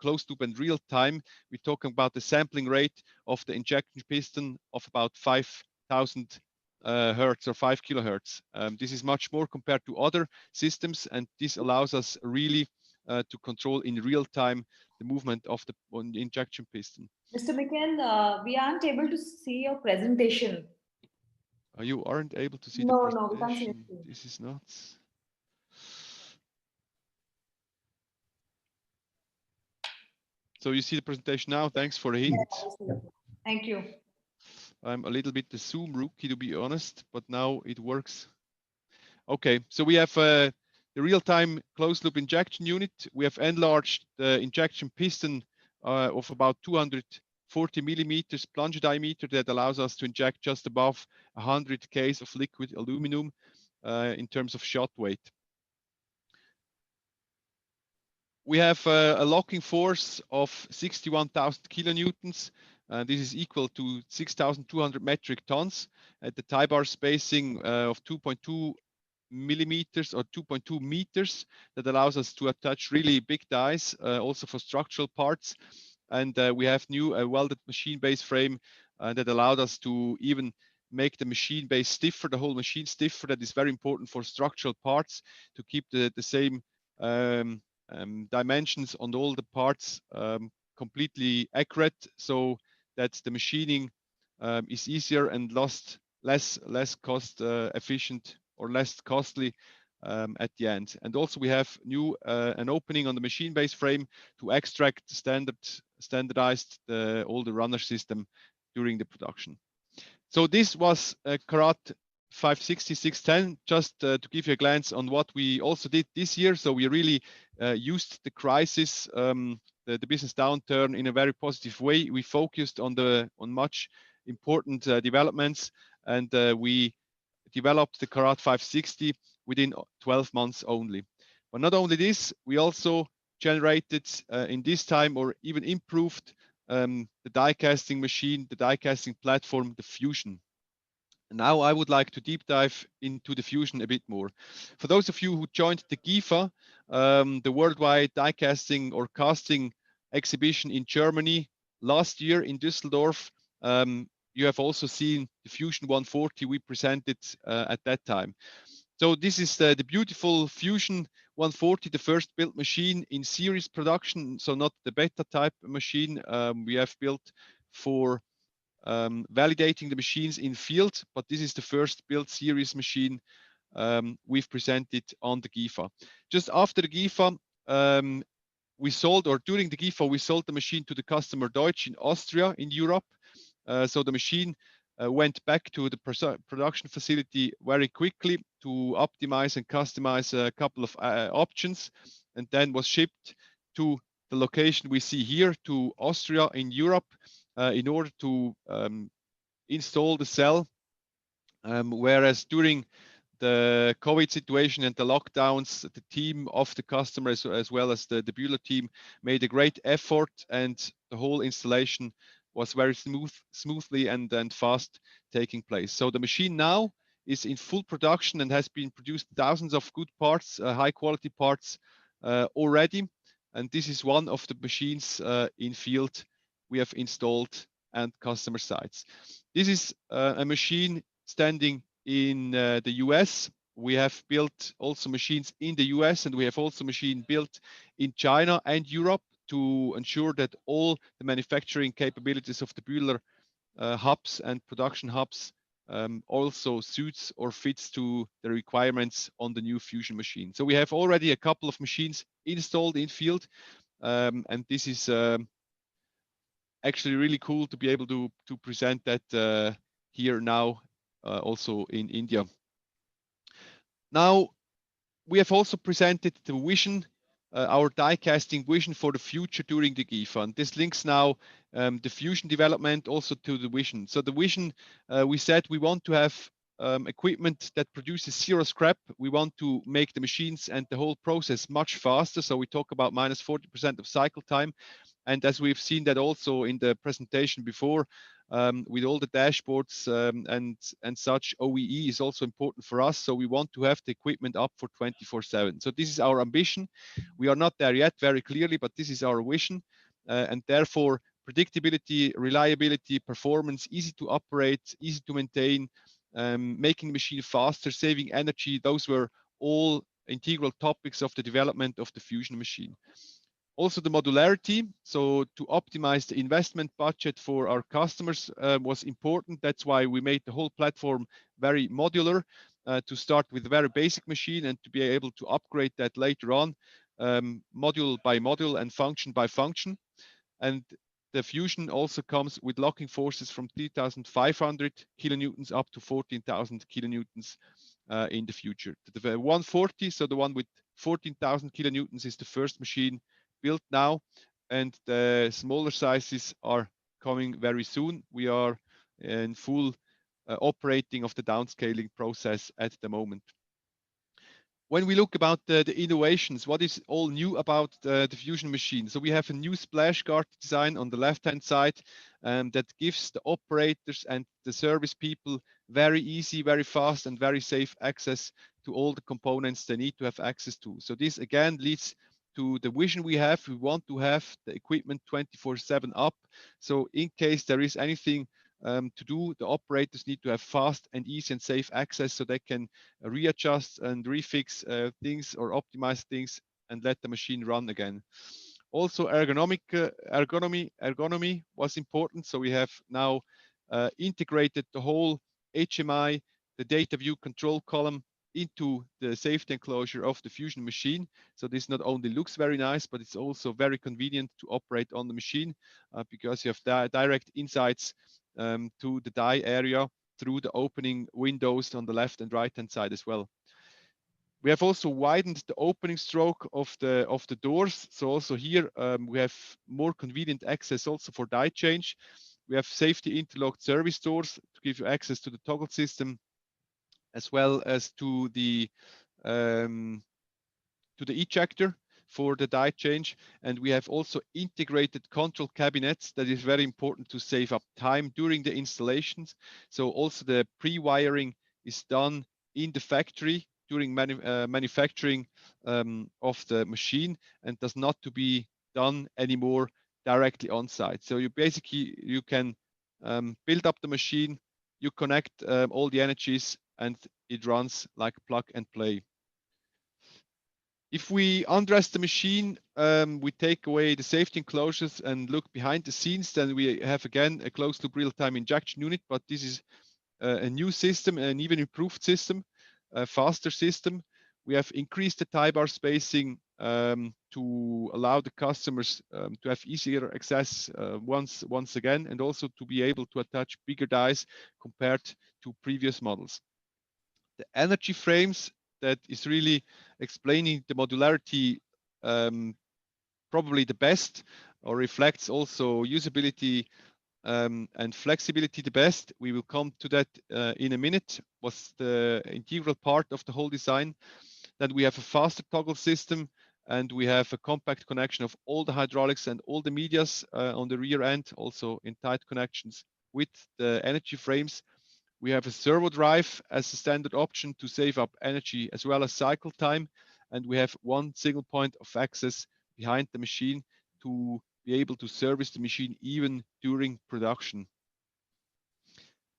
closed-loop and real-time, we're talking about the sampling rate of the injection piston of about 5,000 hertz or 5 kilohertz. This is much more compared to other systems, and this allows us really to control in real time the movement of the injection piston. Mr. McKen, we aren't able to see your presentation. You aren't able to see No, the no, we can't see presentation. it. This is nuts. So you see the presentation now. Thanks for the hint. Thank you. I'm a little bit the Zoom rookie, to be honest, but now it works. Okay, so we have the real-time closed-loop injection unit. We have enlarged the injection piston of about 240 millimeters plunger diameter that allows us to inject just above 100 Ks of liquid aluminum in terms of shot weight. We have a locking force of 61,000 kilonewtons. This is equal to 6,200 metric tons at the tie bar spacing of 2.2 millimeters or 2.2 meters. That allows us to attach really big dies, also for structural parts. And we have new welded machine base frame that allowed us to even make the machine base stiffer, the whole machine stiffer. That is very important for structural parts to keep the same dimensions on all the parts completely accurate, so that the machining is easier and less cost efficient or less costly at the end. And also we have new an opening on the machine base frame to extract standardized all the runner system during the production. So this was Carat 560, 610, just to give you a glance on what we also did this year. So we really used the crisis, the business downturn in a very positive way. We focused on much important developments, and we developed the Carat 560 within 12 months only. But not only this, we also generated in this time or even improved the die casting machine, the die casting platform, the Fusion. Now I would like to deep dive into the Fusion a bit more. For those of you who joined the GIFA, the worldwide die casting or casting exhibition in Germany last year in Düsseldorf, you have also seen the Fusion 140 we presented at that time. So this is the beautiful Fusion 140, the first built machine in series production, so not the beta type machine we have built for validating the machines in field, but this is the first built series machine we've presented on the GIFA. Just after the GIFA, we sold, or during the GIFA, we sold the machine to the customer Deutsch in Austria, in Europe. So the machine went back to the production facility very quickly to optimize and customize a couple of options, and then was shipped to the location we see here, to Austria in Europe, in order to install the cell. Whereas during the COVID situation and the lockdowns, the team of the customer as well as the Bühler team made a great effort, and the whole installation was very smoothly and fast taking place. So the machine now is in full production and has been produced thousands of good parts, high quality parts already. And this is one of the machines in field we have installed and customer sites. This is a machine standing in the US. We have built also machines in the US, and we have also machine built in China and Europe to ensure that all the manufacturing capabilities of the Bühler hubs and production hubs also suits or fits to the requirements on the new Fusion machine. So we have already a couple of machines installed in field, and this is actually really cool to be able to present that here now also in India. Now we have also presented the Vision our die casting vision for the future during the GIFA. And this links now the fusion development also to the vision. So the vision, we said we want to have equipment that produces zero scrap. We want to make the machines and the whole process much faster. So we talk about minus 40% of cycle time. And as we've seen that also in the presentation before, with all the dashboards and such, OEE is also important for us. So we want to have the equipment up for 24/7. So this is our ambition. We are not there yet very clearly, but this is our vision. And therefore, predictability, reliability, performance, easy to operate, easy to maintain, making the machine faster, saving energy, those were all integral topics of the development of the fusion machine. Also the modularity, so to optimize the investment budget for our customers was important. That's why we made the whole platform very modular, to start with a very basic machine and to be able to upgrade that later on, module by module and function by function. And the fusion also comes with locking forces from 3,500 kilonewtons up to 14,000 kilonewtons in the future. The 140, so the one with 14,000 kilonewtons is the first machine built now, and the smaller sizes are coming very soon. We are in full operating of the downscaling process at the moment. When we look about the innovations, what is all new about the fusion machine? So we have a new splash guard design on the left-hand side that gives the operators and the service people very easy, very fast, and very safe access to all the components they need to have access to. So this again leads to the vision we have. We want to have the equipment 24/7 up. So in case there is anything to do, the operators need to have fast and easy and safe access so they can readjust and refix things or optimize things and let the machine run again. Also ergonomy was important. So we have now integrated the whole HMI, the data view control column into the safety enclosure of the fusion machine. So this not only looks very nice, but it's also very convenient to operate on the machine because you have direct insights to the die area through the opening windows on the left and right hand side as well. We have also widened the opening stroke of the doors. So also here we have more convenient access also for die change. We have safety interlocked service doors to give you access to the toggle system, as well as to the ejector for the die change. And we have also integrated control cabinets. That is very important to save up time during the installations. So also the pre-wiring is done in the factory during manufacturing of the machine and does not to be done anymore directly on site. So you can build up the machine, you connect all the energies, and it runs like plug and play. If we undress the machine, we take away the safety enclosures and look behind the scenes, then we have again a closed loop real-time injection unit, but this is a new system, an even improved system, a faster system. We have increased the tie bar spacing to allow the customers to have easier access once again, and also to be able to attach bigger dies compared to previous models. The energy frames, that is really explaining the modularity probably the best, or reflects also usability and flexibility the best. We will come to that in a minute. Was the integral part of the whole design. Then we have a faster toggle system, and we have a compact connection of all the hydraulics and all the medias on the rear end, also in tight connections with the energy frames. We have a servo drive as a standard option to save up energy as well as cycle time. And we have one single point of access behind the machine to be able to service the machine even during production.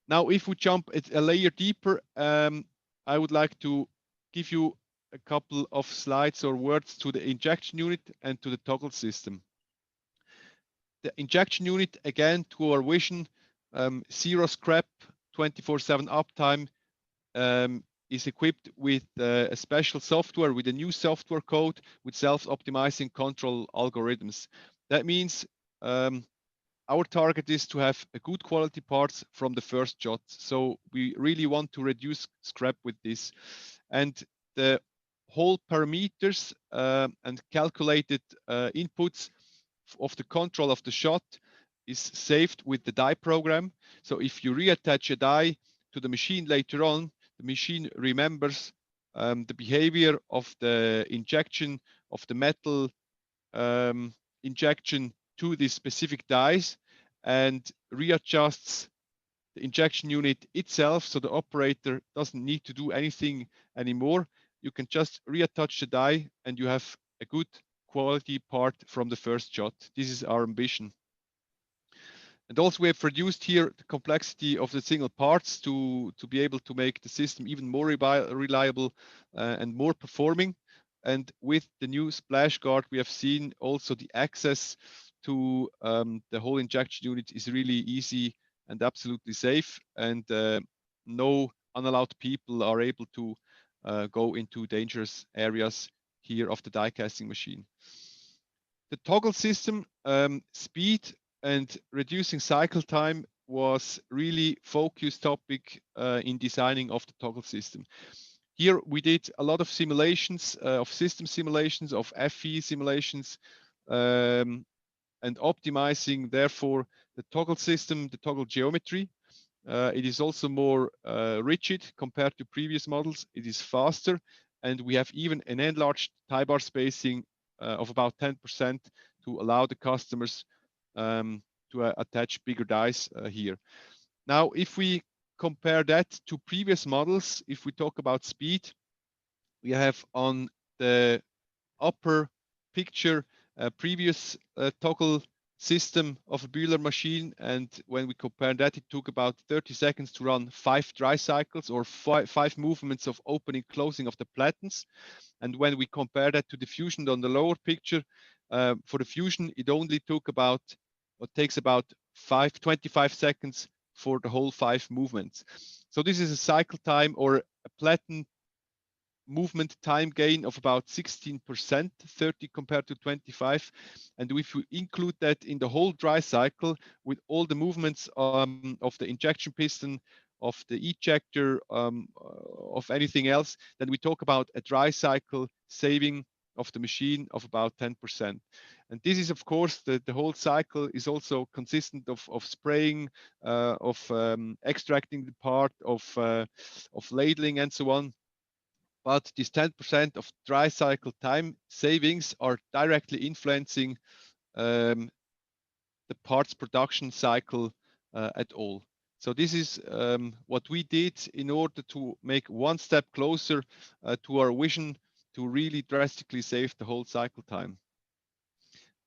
Now, if we jump a layer deeper, I would like to give you a couple of slides or words to the injection unit and to the toggle system. The injection unit, again, to our vision, zero scrap, 24/7 uptime, is equipped with a special software, with a new software code, with self-optimizing control algorithms. That means our target is to have a good quality parts from the first shot. So we really want to reduce scrap with this. And the whole parameters and calculated inputs of the control of the shot is saved with the die program. So if you reattach a die to the machine later on, the machine remembers the behavior of the injection of the metal injection to these specific dies and readjusts the injection unit itself, so the operator doesn't need to do anything anymore. You can just reattach the die and you have a good quality part from the first shot. This is our ambition. And also we have reduced here the complexity of the single parts to be able to make the system even more reliable and more performing. And with the new splash guard, we have seen also the access to the whole injection unit is really easy and absolutely safe, and no unallowed people are able to go into dangerous areas here of the die casting machine. The toggle system, speed and reducing cycle time was really focused topic in designing of the toggle system. Here we did a lot of simulations, of system simulations, of FE simulations, and optimizing therefore the toggle system, the toggle geometry. It is also more rigid compared to previous models. It is faster, and we have even an enlarged tie bar spacing of about 10% to allow the customers to attach bigger dies here. Now, if we compare that to previous models, if we talk about speed, we have on the upper picture a previous toggle system of a Bühler machine, and when we compare that, it took about 30 seconds to run 5 dry cycles or five movements of opening closing of the platens. And when we compare that to the fusion on the lower picture, for the fusion it only took about, or takes about 25 seconds for the whole 5 movements. So this is a cycle time or a platen movement time gain of about 16%, 30 compared to 25. And if we include that in the whole dry cycle with all the movements of the injection piston, of the ejector, of anything else, then we talk about a dry cycle saving of the machine of about 10%. And this is, of course, the whole cycle is also consistent of spraying, of extracting the part, of ladling and so on. But this 10% of dry cycle time savings are directly influencing the parts production cycle at all. So this is what we did in order to make one step closer to our vision to really drastically save the whole cycle time.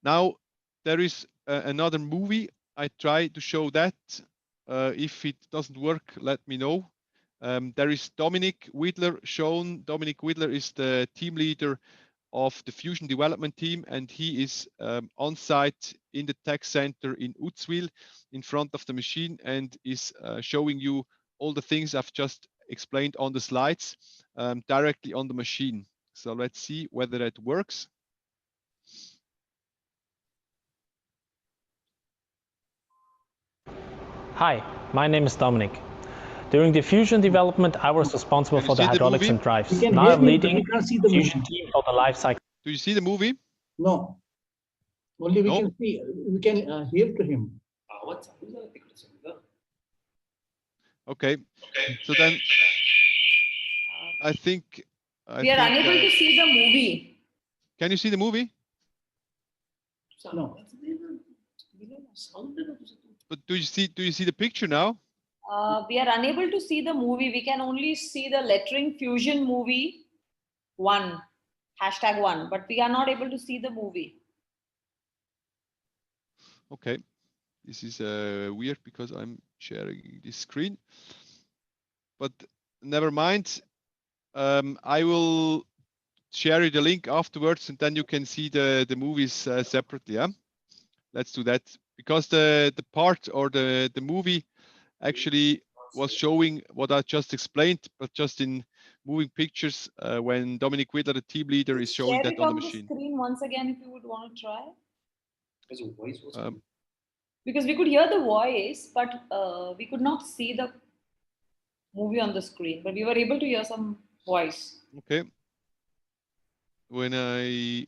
Now, there is another movie. I try to show that. If it doesn't work, let me know. There is Dominic Widler shown. Dominic Widler is the team leader of the Fusion development team, and he is on site in the tech center in Utzwil in front of the machine and is showing you all the things I've just explained on the slides directly on the machine. So let's see whether that works. Hi, my name is Dominic. During the Fusion development, I was responsible for the hydraulics and drives. Now I'm leading the Fusion team for the life cycle. Do you see the movie? No. Only we can see, we can hear to him. Okay. So then I think we are unable to see the movie. Can you see the movie? No. But do you see the picture now? We are unable to see the movie. We can only see the lettering Fusion movie 1, #1, but we are not able to see the movie. Okay, this is weird because I'm sharing this screen, but never mind. I will share you the link afterwards, and then you can see the movies separately. Yeah, let's do that, because the part or the movie actually was showing what I just explained, but just in moving pictures when Dominic Widler, the team leader, is showing that on the machine. Share it on the screen once again if you would want to try. Because we could hear the voice, but we could not see the movie on the screen, but we were able to hear some voice. Okay. when I...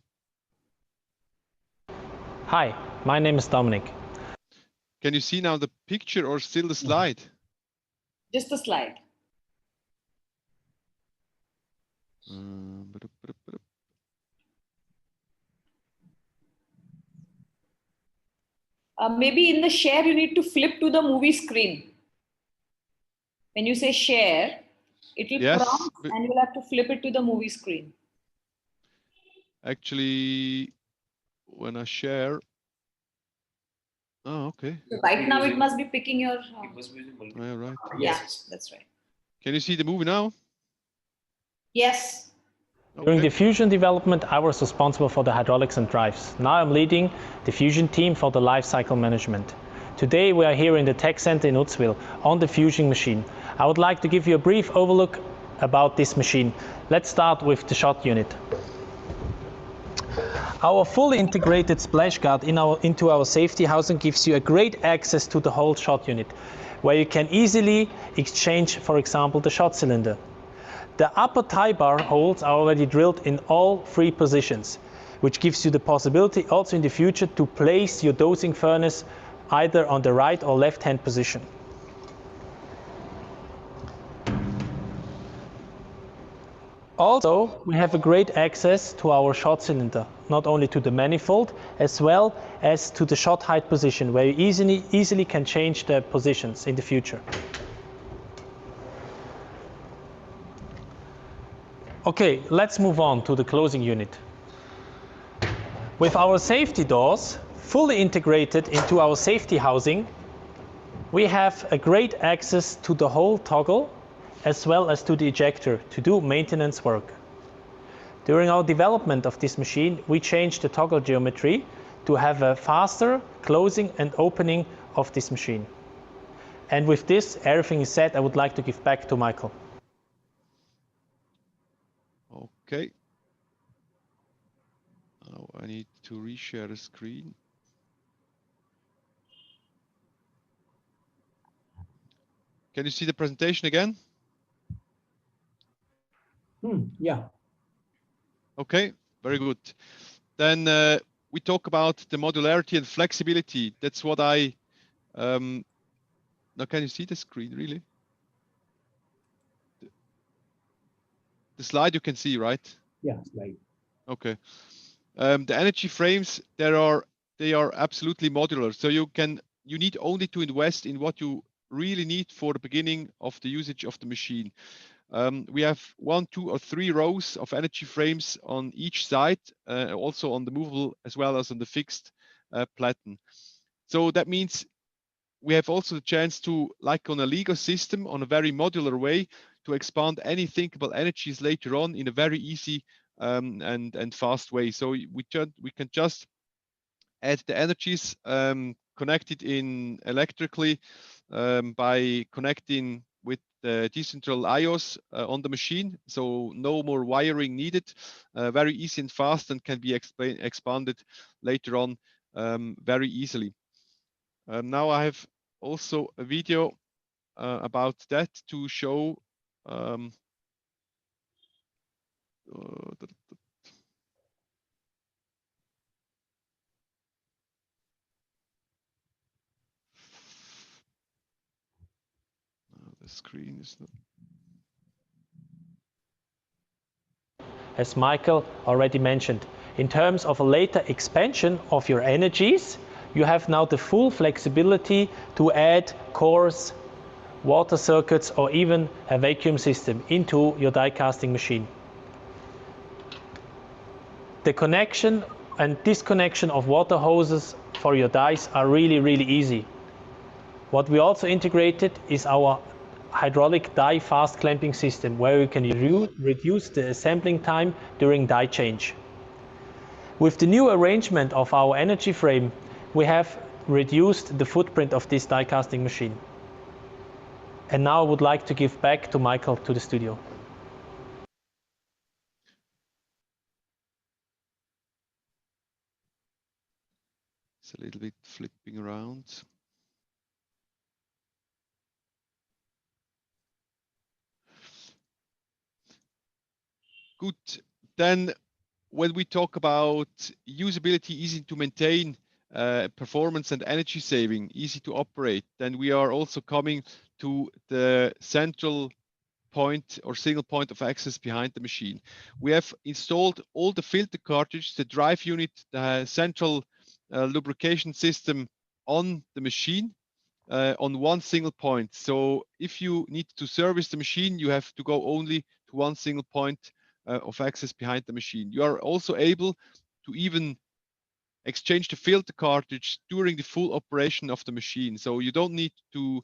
Hi, my name is Dominic. Can you see now the picture or still the slide? Just the slide. Maybe in the share, you need to flip to the movie screen. When you say share, it will prompt and you'll have to flip it to the movie screen. Actually, when I share... Oh, okay. So right now it must be picking your... It was visible. Yeah, right. Yes, that's right. Can you see the movie now? Yes. Okay. During the fusion development, I was responsible for the hydraulics and drives. Now I'm leading the fusion team for the lifecycle management. Today we are here in the tech center in Utzwil on the fusion machine. I would like to give you a brief overlook about this machine. Let's start with the shot unit. Our fully integrated splash guard into our safety housing gives you a great access to the whole shot unit, where you can easily exchange, for example, the shot cylinder. The upper tie bar holes are already drilled in all 3 positions, which gives you the possibility also in the future to place your dosing furnace either on the right or left hand position. Also, we have a great access to our shot cylinder, not only to the manifold, as well as to the shot height position, where you easily can change the positions in the future. Okay, let's move on to the closing unit. With our safety doors fully integrated into our safety housing, we have a great access to the whole toggle as well as to the ejector to do maintenance work. During our development of this machine, we changed the toggle geometry to have a faster closing and opening of this machine. And with this, everything is said. I would like to give back to Michael. Okay. Now I need to reshare the screen. Can you see the presentation again? Yeah. Okay, very good. Then we talk about the modularity and flexibility. That's what I... now can you see the screen really? The slide you can see, right? Yeah, slide. Okay. The energy frames, they are absolutely modular. So you need only to invest in what you really need for the beginning of the usage of the machine. We have 1, 2, or 3 rows of energy frames on each side, also on the movable as well as on the fixed platen. So that means we have also the chance to, like on a Lego system, on a very modular way, to expand any thinkable energies later on in a very easy and fast way. So we can just add the energies connected in electrically by connecting with the decentral IOs on the machine. So no more wiring needed, very easy and fast, and can be expanded later on very easily. Now I have also a video about that to show the screen is not... As Michael already mentioned, in terms of a later expansion of your energies, you have now the full flexibility to add cores, water circuits, or even a vacuum system into your die casting machine. The connection and disconnection of water hoses for your dies are really easy. What we also integrated is our hydraulic die fast clamping system, where we can reduce the assembling time during die change. With the new arrangement of our energy frame, we have reduced the footprint of this die casting machine. And now I would like to give back to Michael to the studio. It's a little bit flipping around. Good. Then when we talk about usability, easy to maintain, performance and energy saving, easy to operate, then we are also coming to the central point or single point of access behind the machine. We have installed all the filter cartridge, the drive unit, the central lubrication system on the machine on one single point. So if you need to service the machine, you have to go only to one single point of access behind the machine. You are also able to even exchange the filter cartridge during the full operation of the machine. So you don't need to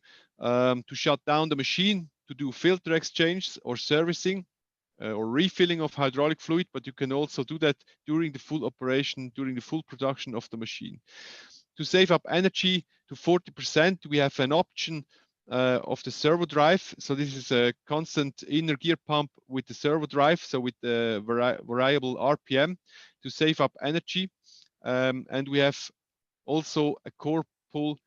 shut down the machine to do filter exchange or servicing or refilling of hydraulic fluid, but you can also do that during the full operation, during the full production of the machine. To save up energy to 40%, we have an option of the servo drive. So this is a constant inner gear pump with the servo drive, so with the variable RPM to save up energy. And we have also a core pull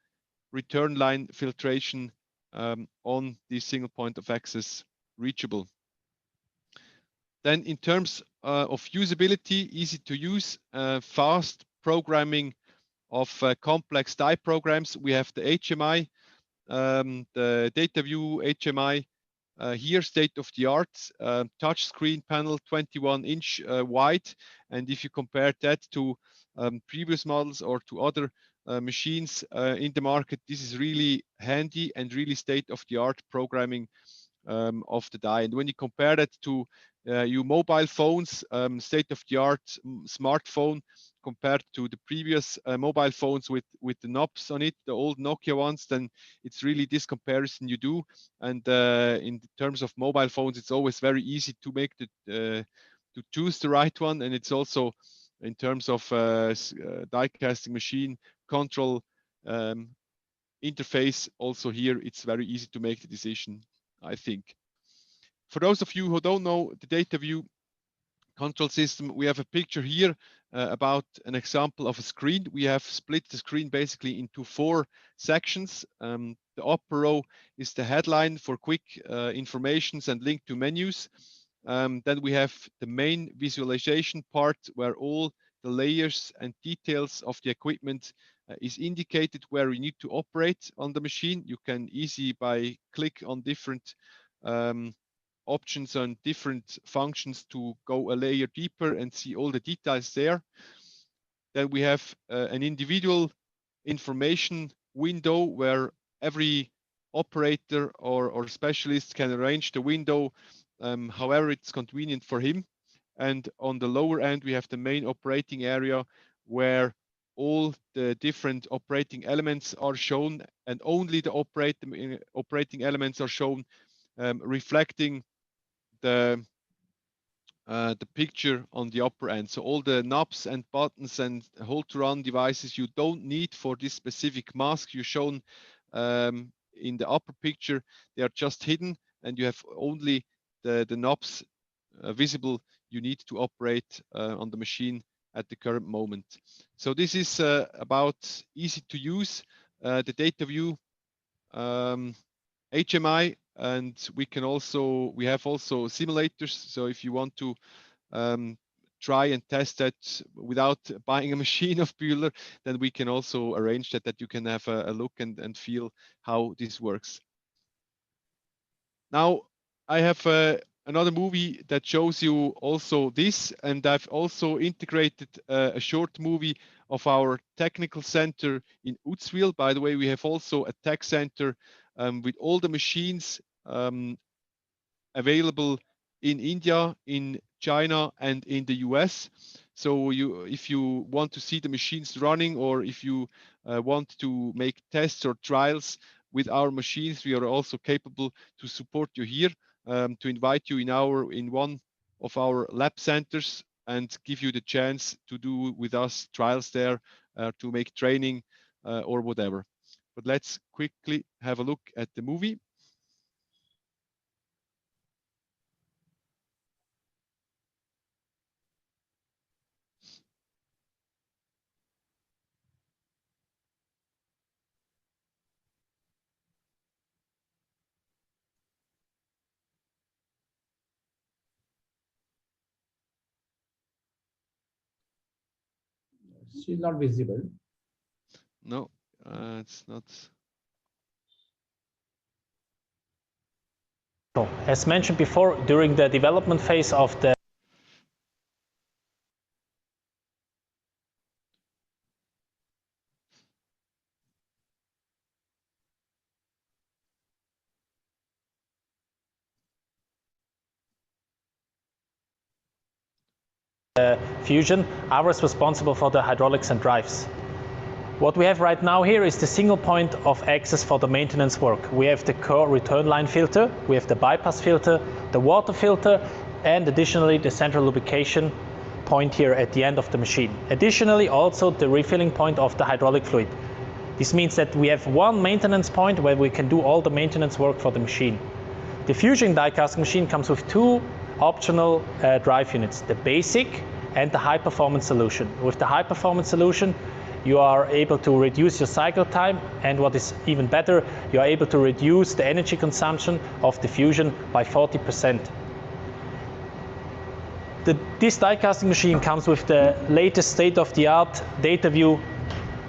return line filtration on the single point of access reachable. Then in terms of usability, easy to use, fast programming of complex die programs. We have the HMI, the DataView HMI here, state of the art, touch screen panel, 21-inch wide. And if you compare that to previous models or to other machines in the market, this is really handy and really state of the art programming of the die. And when you compare that to your mobile phones, state-of-the-art smartphone compared to the previous mobile phones with the knobs on it, the old Nokia ones, then it's really this comparison you do. And in terms of mobile phones, it's always very easy to make the to choose the right one. And it's also in terms of die casting machine control interface, also here it's very easy to make the decision, I think. For those of you who don't know the DataView control system, we have a picture here about an example of a screen. We have split the screen basically into 4 sections. The upper row is the headline for quick informations and link to menus. Then we have the main visualization part where all the layers and details of the equipment is indicated where we need to operate on the machine. You can easily by click on different options on different functions to go a layer deeper and see all the details there. Then we have an individual information window where every operator or specialist can arrange the window however it's convenient for him. And on the lower end, we have the main operating area where all the different operating elements are shown, and only the operating elements are shown, reflecting the picture on the upper end. So all the knobs and buttons and hold to run devices you don't need for this specific mask you shown in the upper picture, they are just hidden, and you have only the knobs visible you need to operate on the machine at the current moment. So this is about easy to use the DataView HMI, and we have also simulators. So if you want to try and test that without buying a machine of Bühler, then we can also arrange that you can have a look and feel how this works. Now I have another movie that shows you also this, and I've also integrated a short movie of our technical center in Uzwil. By the way, we have also a tech center with all the machines available in India, in China, and in the US. So if you want to see the machines running, or if you want to make tests or trials with our machines, we are also capable to support you here, to invite you in one of our lab centers and give you the chance to do with us trials there, to make training or whatever. But let's quickly have a look at the movie. She's not visible. No, it's not. As mentioned before, during the development phase of the fusion, I was responsible for the hydraulics and drives. What we have right now here is the single point of access for the maintenance work. We have the core return line filter, we have the bypass filter, the water filter, and additionally the central lubrication point here at the end of the machine. Additionally, also the refilling point of the hydraulic fluid. This means that we have one maintenance point where we can do all the maintenance work for the machine. The fusion die casting machine comes with two optional drive units, the basic and the high performance solution. With the high performance solution, you are able to reduce your cycle time, and what is even better, you are able to reduce the energy consumption of the fusion by 40%. This die casting machine comes with the latest state-of-the-art data view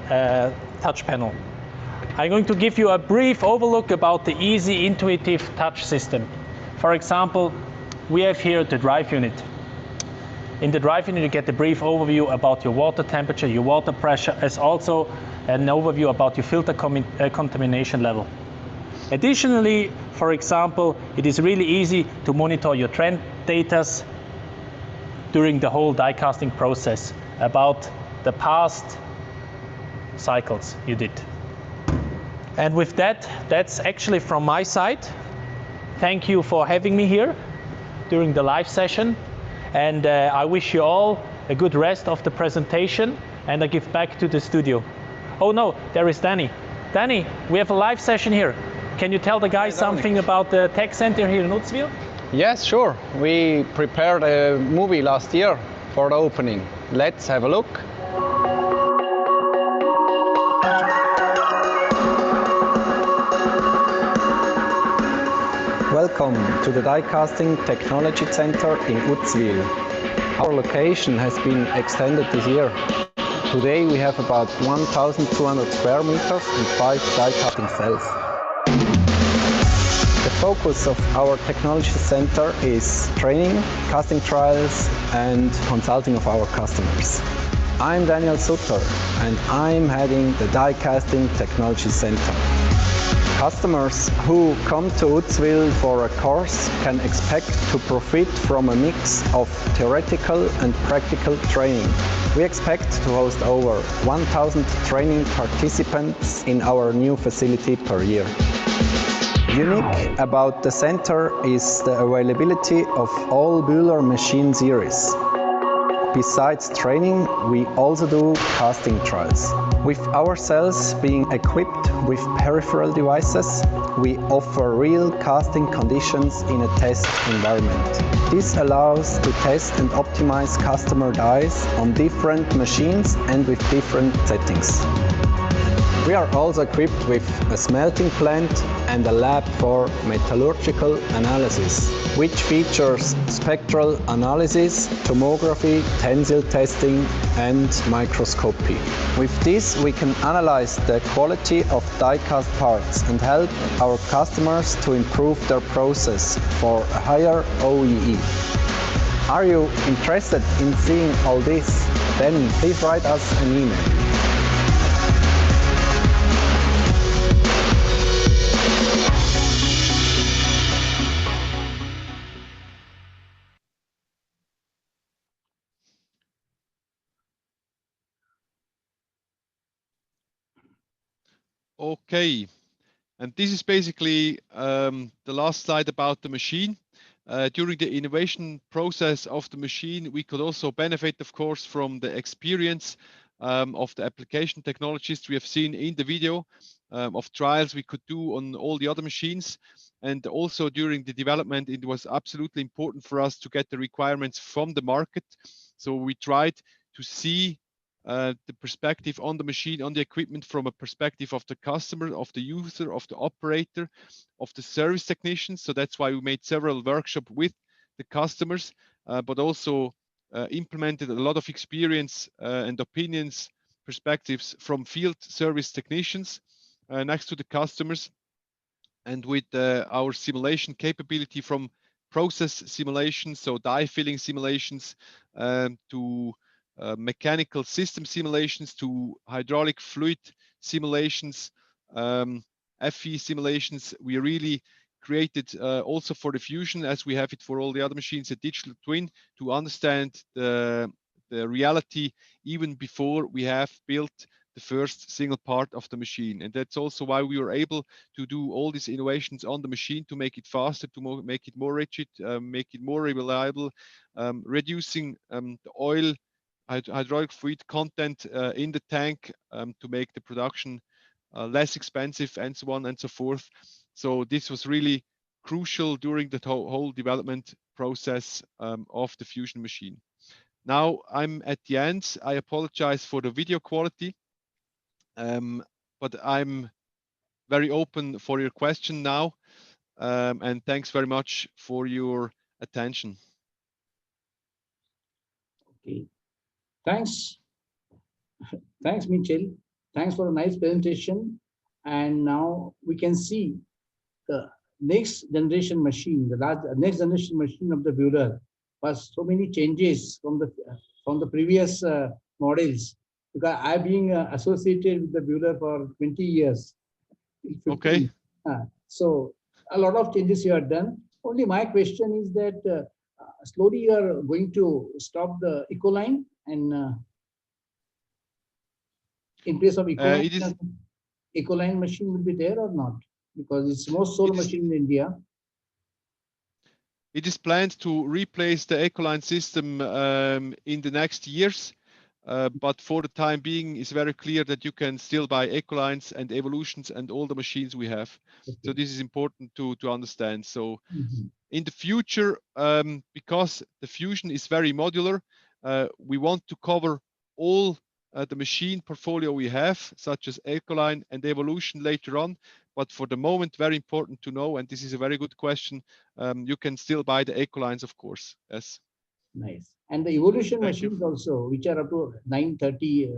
touch panel. I'm going to give you a brief overlook about the easy, intuitive touch system. For example, we have here the drive unit. In the drive unit, you get a brief overview about your water temperature, your water pressure, as also an overview about your filter contamination level. Additionally, for example, it is really easy to monitor your trend data during the whole die casting process about the past cycles you did. And with that, that's actually from my side. Thank you for having me here during the live session. And I wish you all a good rest of the presentation, and I give back to the studio. Oh no, there is Danny. Danny, we have a live session here. Can you tell the guys something about the tech center here in Utzwil? Yes, sure. We prepared a movie last year for the opening. Let's have a look. Welcome to the Die Casting Technology Center in Utzwil. Our location has been extended this year. Today we have about 1,200 square meters and 5 die casting cells. The focus of our technology center is training, casting trials, and consulting of our customers. I'm Daniel Sutter, and I'm heading the Die Casting Technology Center. Customers who come to Utzwil for a course can expect to profit from a mix of theoretical and practical training. We expect to host over 1,000 training participants in our new facility per year. Unique about the center is the availability of all Bühler machine series. Besides training, we also do casting trials. With our cells being equipped with peripheral devices, we offer real casting conditions in a test environment. This allows to test and optimize customer dies on different machines and with different settings. We are also equipped with a smelting plant and a lab for metallurgical analysis, which features spectral analysis, tomography, tensile testing, and microscopy. With this, we can analyze the quality of die-cast parts and help our customers to improve their process for a higher OEE. Are you interested in seeing all this? Then please write us an email. Okay, and this is basically the last slide about the machine. During the innovation process of the machine, we could also benefit, of course, from the experience of the application technologists we have seen in the video, of trials we could do on all the other machines. And also during the development, it was absolutely important for us to get the requirements from the market. So we tried to see the perspective on the machine, on the equipment from a perspective of the customer, of the user, of the operator, of the service technicians. So that's why we made several workshops with the customers, but also implemented a lot of experience and opinions, perspectives from field service technicians next to the customers, and with our simulation capability from process simulations, so die filling simulations, to mechanical system simulations, to hydraulic fluid simulations, FE simulations. We really created also for the fusion, as we have it for all the other machines, a digital twin to understand the reality even before we have built the first single part of the machine. And that's also why we were able to do all these innovations on the machine to make it faster, to make it more rigid, make it more reliable, reducing the oil, hydraulic fluid content in the tank to make the production less expensive, and so on and so forth. So this was really crucial during the whole development process of the fusion machine. Now I'm at the end. I apologize for the video quality, but I'm very open for your question now, and thanks very much for your attention. Okay, thanks. Thanks, Mitchell. Thanks for a nice presentation. And now we can see the next generation machine, next generation machine of the Bühler was so many changes from the previous models. Because I've been associated with the Bühler for 20 years. 15. Okay. So a lot of changes you have done. Only my question is that slowly you are going to stop the Ecoline, and in place of Ecoline, Ecoline machine will be there or not? Because it's most sold machine in India. It is planned to replace the Ecoline system in the next years. But for the time being, it's very clear that you can still buy Ecolines and Evolutions and all the machines we have. Okay. So this is important to understand. So in the future, because the fusion is very modular, we want to cover all the machine portfolio we have, such as Ecoline and Evolution later on. But for the moment, very important to know, and this is a very good question, you can still buy the Ecolines, of course. Yes. Nice. And the Evolution machines also, which are up to 930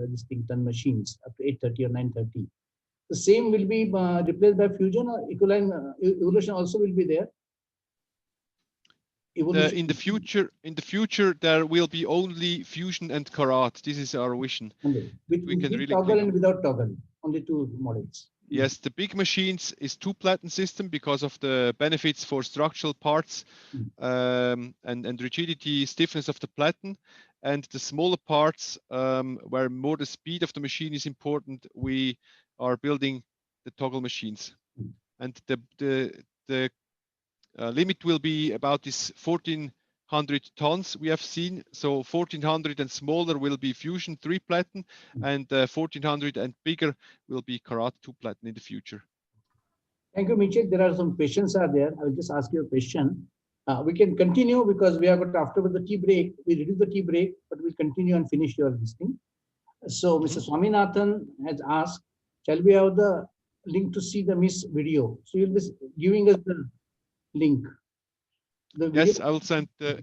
ton machines, up to 830 or 930. The same will be replaced by Fusion, or Evolution also will be there? In the future, there will be only Fusion and Carat. This is our vision. We can really toggle and without toggle, only two models. Yes, the big machines is two platen system because of the benefits for structural parts and rigidity, stiffness of the platen. And the smaller parts, where more the speed of the machine is important, we are building the toggle machines. And the limit will be about this 1400 tons we have seen. So 1400 and smaller will be Fusion 3 platen, and 1400 and bigger will be Carat 2 platen in the future. Thank you, Mitchell. There are some questions are there. I will just ask you a question. We can continue because we are going to, after the tea break, we reduce the tea break, but we'll continue and finish your listing. So Mr. Swaminathan has asked, shall we have the link to see the Miss video? So you'll be giving us the link. Yes, I will send the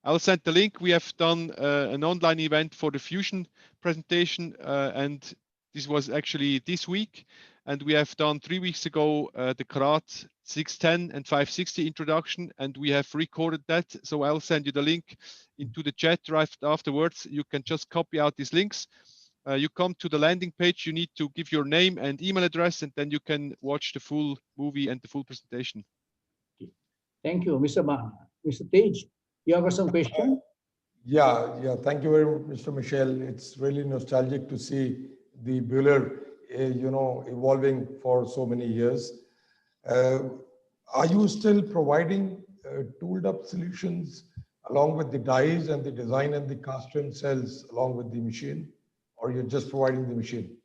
I will send the link. We have done an online event for the Fusion presentation, and this was actually this week. And we have done 3 weeks ago the Carat 610 and 560 introduction, and we have recorded that. So I'll send you the link into the chat right afterwards. You can just copy out these links. You come to the landing page, you need to give your name and email address, and then you can watch the full movie and the full presentation. Thank you, Mr. Tej. You have some question? Yeah. Thank you very much, Mr. Michel. It's really nostalgic to see the Bühler, evolving for so many years. Are you still providing tooled up solutions along with the dies and the design and the cast-in cells along with the machine, or you're just providing the machine?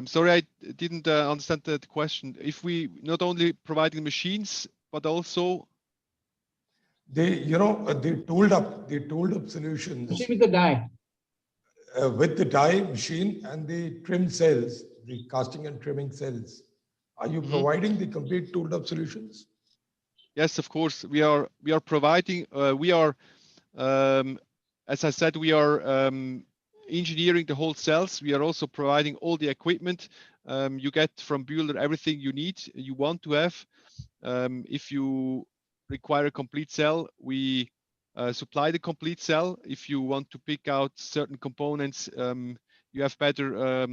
Sorry, I didn't understand the question. If we not only providing machines, but also the tooled up solutions. With the die. With the die machine and the trim cells, the casting and trimming cells. Are you providing the complete tooled up solutions? Yes, of course. We are providing. As I said, we are engineering the whole cells. We are also providing all the equipment. You get from Bühler everything you need, you want to have. If you require a complete cell, we supply the complete cell. If you want to pick out certain components, you have better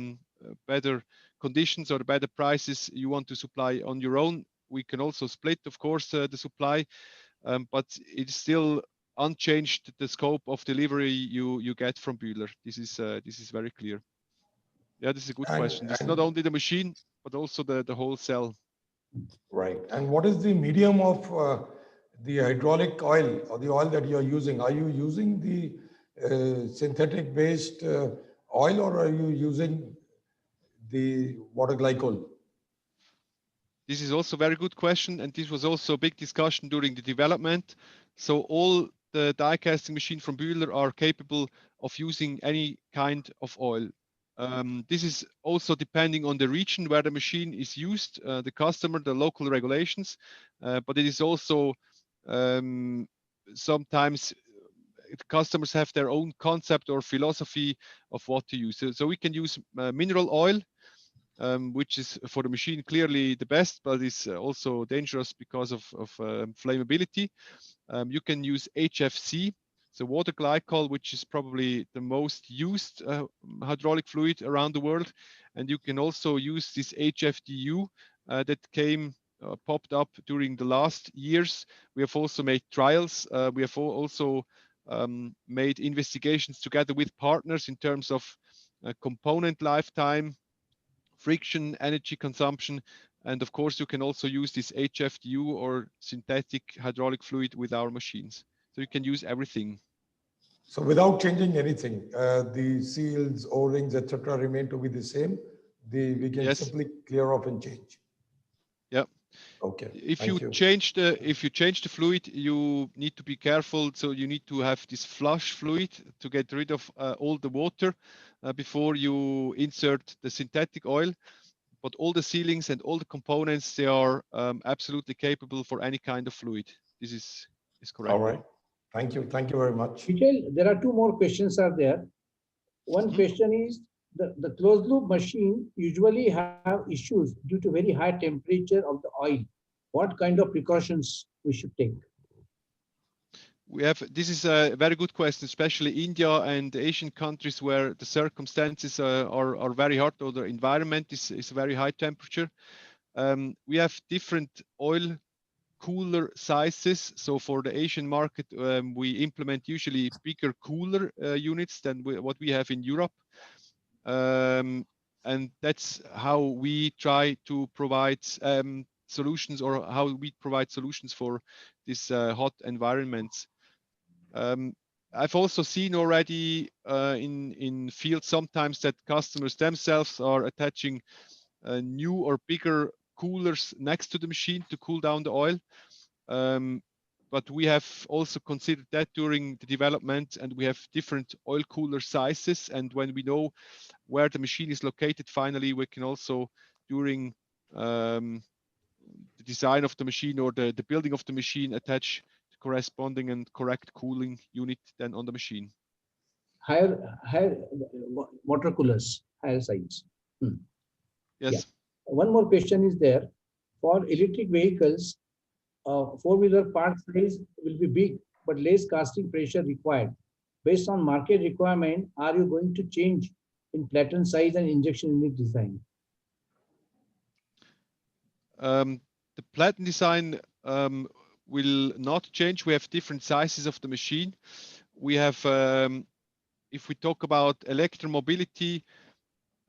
conditions or better prices you want to supply on your own. We can also split, of course, the supply, but it's still unchanged the scope of delivery you get from Bühler. This is very clear. Yeah, this is a good question. It's not only the machine, but also the whole cell. Right. And what is the medium of the hydraulic oil or the oil that you're using? Are you using the synthetic based oil, or are you using the water glycol? This is also a very good question, and this was also a big discussion during the development. So all the die casting machines from Bühler are capable of using any kind of oil. This is also depending on the region where the machine is used, the customer, the local regulations, but it is also sometimes customers have their own concept or philosophy of what to use. So we can use mineral oil, which is for the machine clearly the best, but is also dangerous because of flammability. You can use HFC, so water glycol, which is probably the most used hydraulic fluid around the world. And you can also use this HFDU that popped up during the last years. We have also made trials. We have also made investigations together with partners in terms of component lifetime, friction, energy consumption, and of course you can also use this HFDU or synthetic hydraulic fluid with our machines. So you can use everything. So without changing anything, the seals, O-rings, etc., remain to be the same. We can simply clear off and change. Yeah. Okay. If you change the fluid, you need to be careful. So you need to have this flush fluid to get rid of all the water before you insert the synthetic oil. But all the sealings and all the components, they are absolutely capable for any kind of fluid. This is correct. All right. Thank you. Thank you very much. Michel, there are two more questions are there. One question is, the closed loop machine usually have issues due to very high temperature of the oil. What kind of precautions we should take? This is a very good question, especially India and Asian countries where the circumstances are very hot, or the environment is very high temperature. We have different oil cooler sizes. So for the Asian market, we implement usually bigger cooler units than what we have in Europe. And that's how we try to provide solutions, or how we provide solutions for these hot environments. I've also seen already in field sometimes that customers themselves are attaching new or bigger coolers next to the machine to cool down the oil. But we have also considered that during the development, and we have different oil cooler sizes. And when we know where the machine is located, finally, we can also, during the design of the machine or the building of the machine, attach the corresponding and correct cooling unit then on the machine. Higher water coolers, higher size. Yes. Yeah. One more question is there. For electric vehicles, four-wheeler part size will be big, but less casting pressure required. Based on market requirement, are you going to change in platen size and injection unit design? The platen design will not change. We have different sizes of the machine. We have, if we talk about electromobility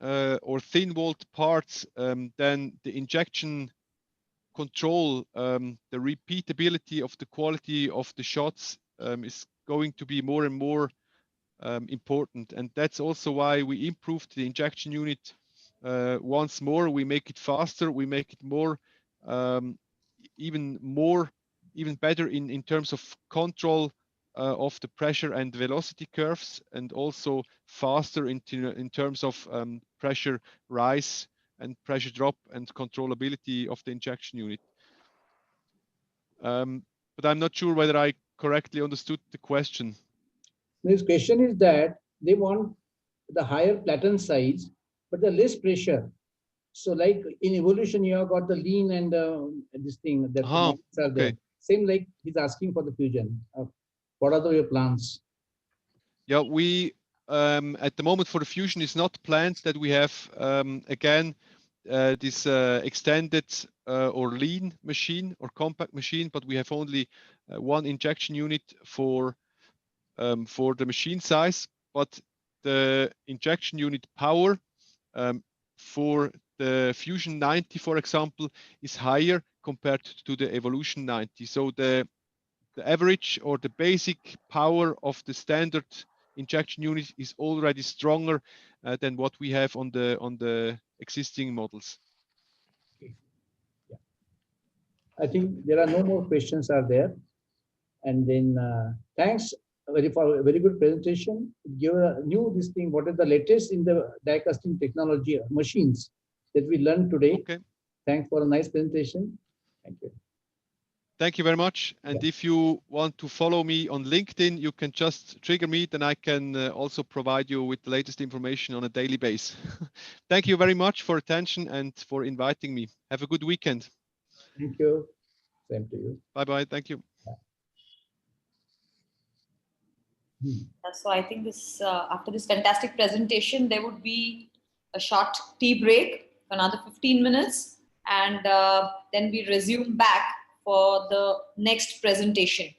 or thin-walled parts, then the injection control, the repeatability of the quality of the shots is going to be more and more important. And that's also why we improved the injection unit once more. We make it faster, we make it more, even better in terms of control of the pressure and velocity curves, and also faster in terms of pressure rise and pressure drop and controllability of the injection unit. but I'm not sure whether I correctly understood the question. This question is that they want the higher platen size, but the less pressure. So like in evolution, you have got the lean and this thing that are there. Same like he's asking for the fusion. What are your plans? Yeah, we at the moment for the fusion is not planned that we have again this extended or lean machine or compact machine, but we have only one injection unit for the machine size, but the injection unit power for the Fusion 90, for example, is higher compared to the Evolution 90. So the average or the basic power of the standard injection unit is already stronger than what we have on the existing models. Okay. Yeah. I think there are no more questions are there. And then thanks for a very good presentation. Give a new this thing, what is the latest in the die casting technology machines that we learned today. Okay. Thanks for a nice presentation. Thank you. Thank you very much. And if you want to follow me on LinkedIn, you can just trigger me, then I can also provide you with the latest information on a daily basis. Thank you very much for attention and for inviting me. Have a good weekend. Thank you. Same to you. Bye-bye. Thank you. So I think this after this fantastic presentation, there would be a short tea break for another 15 minutes, and then we resume back for the next presentation.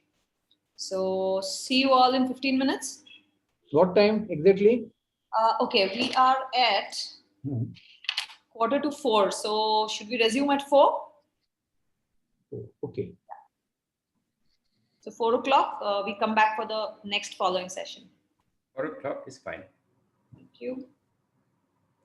So see you all in 15 minutes. What time exactly? Okay, we are at 3:45. So should we resume at 4? Okay. So 4 o'clock, we come back for the next following session. 4 o'clock is fine. Thank you.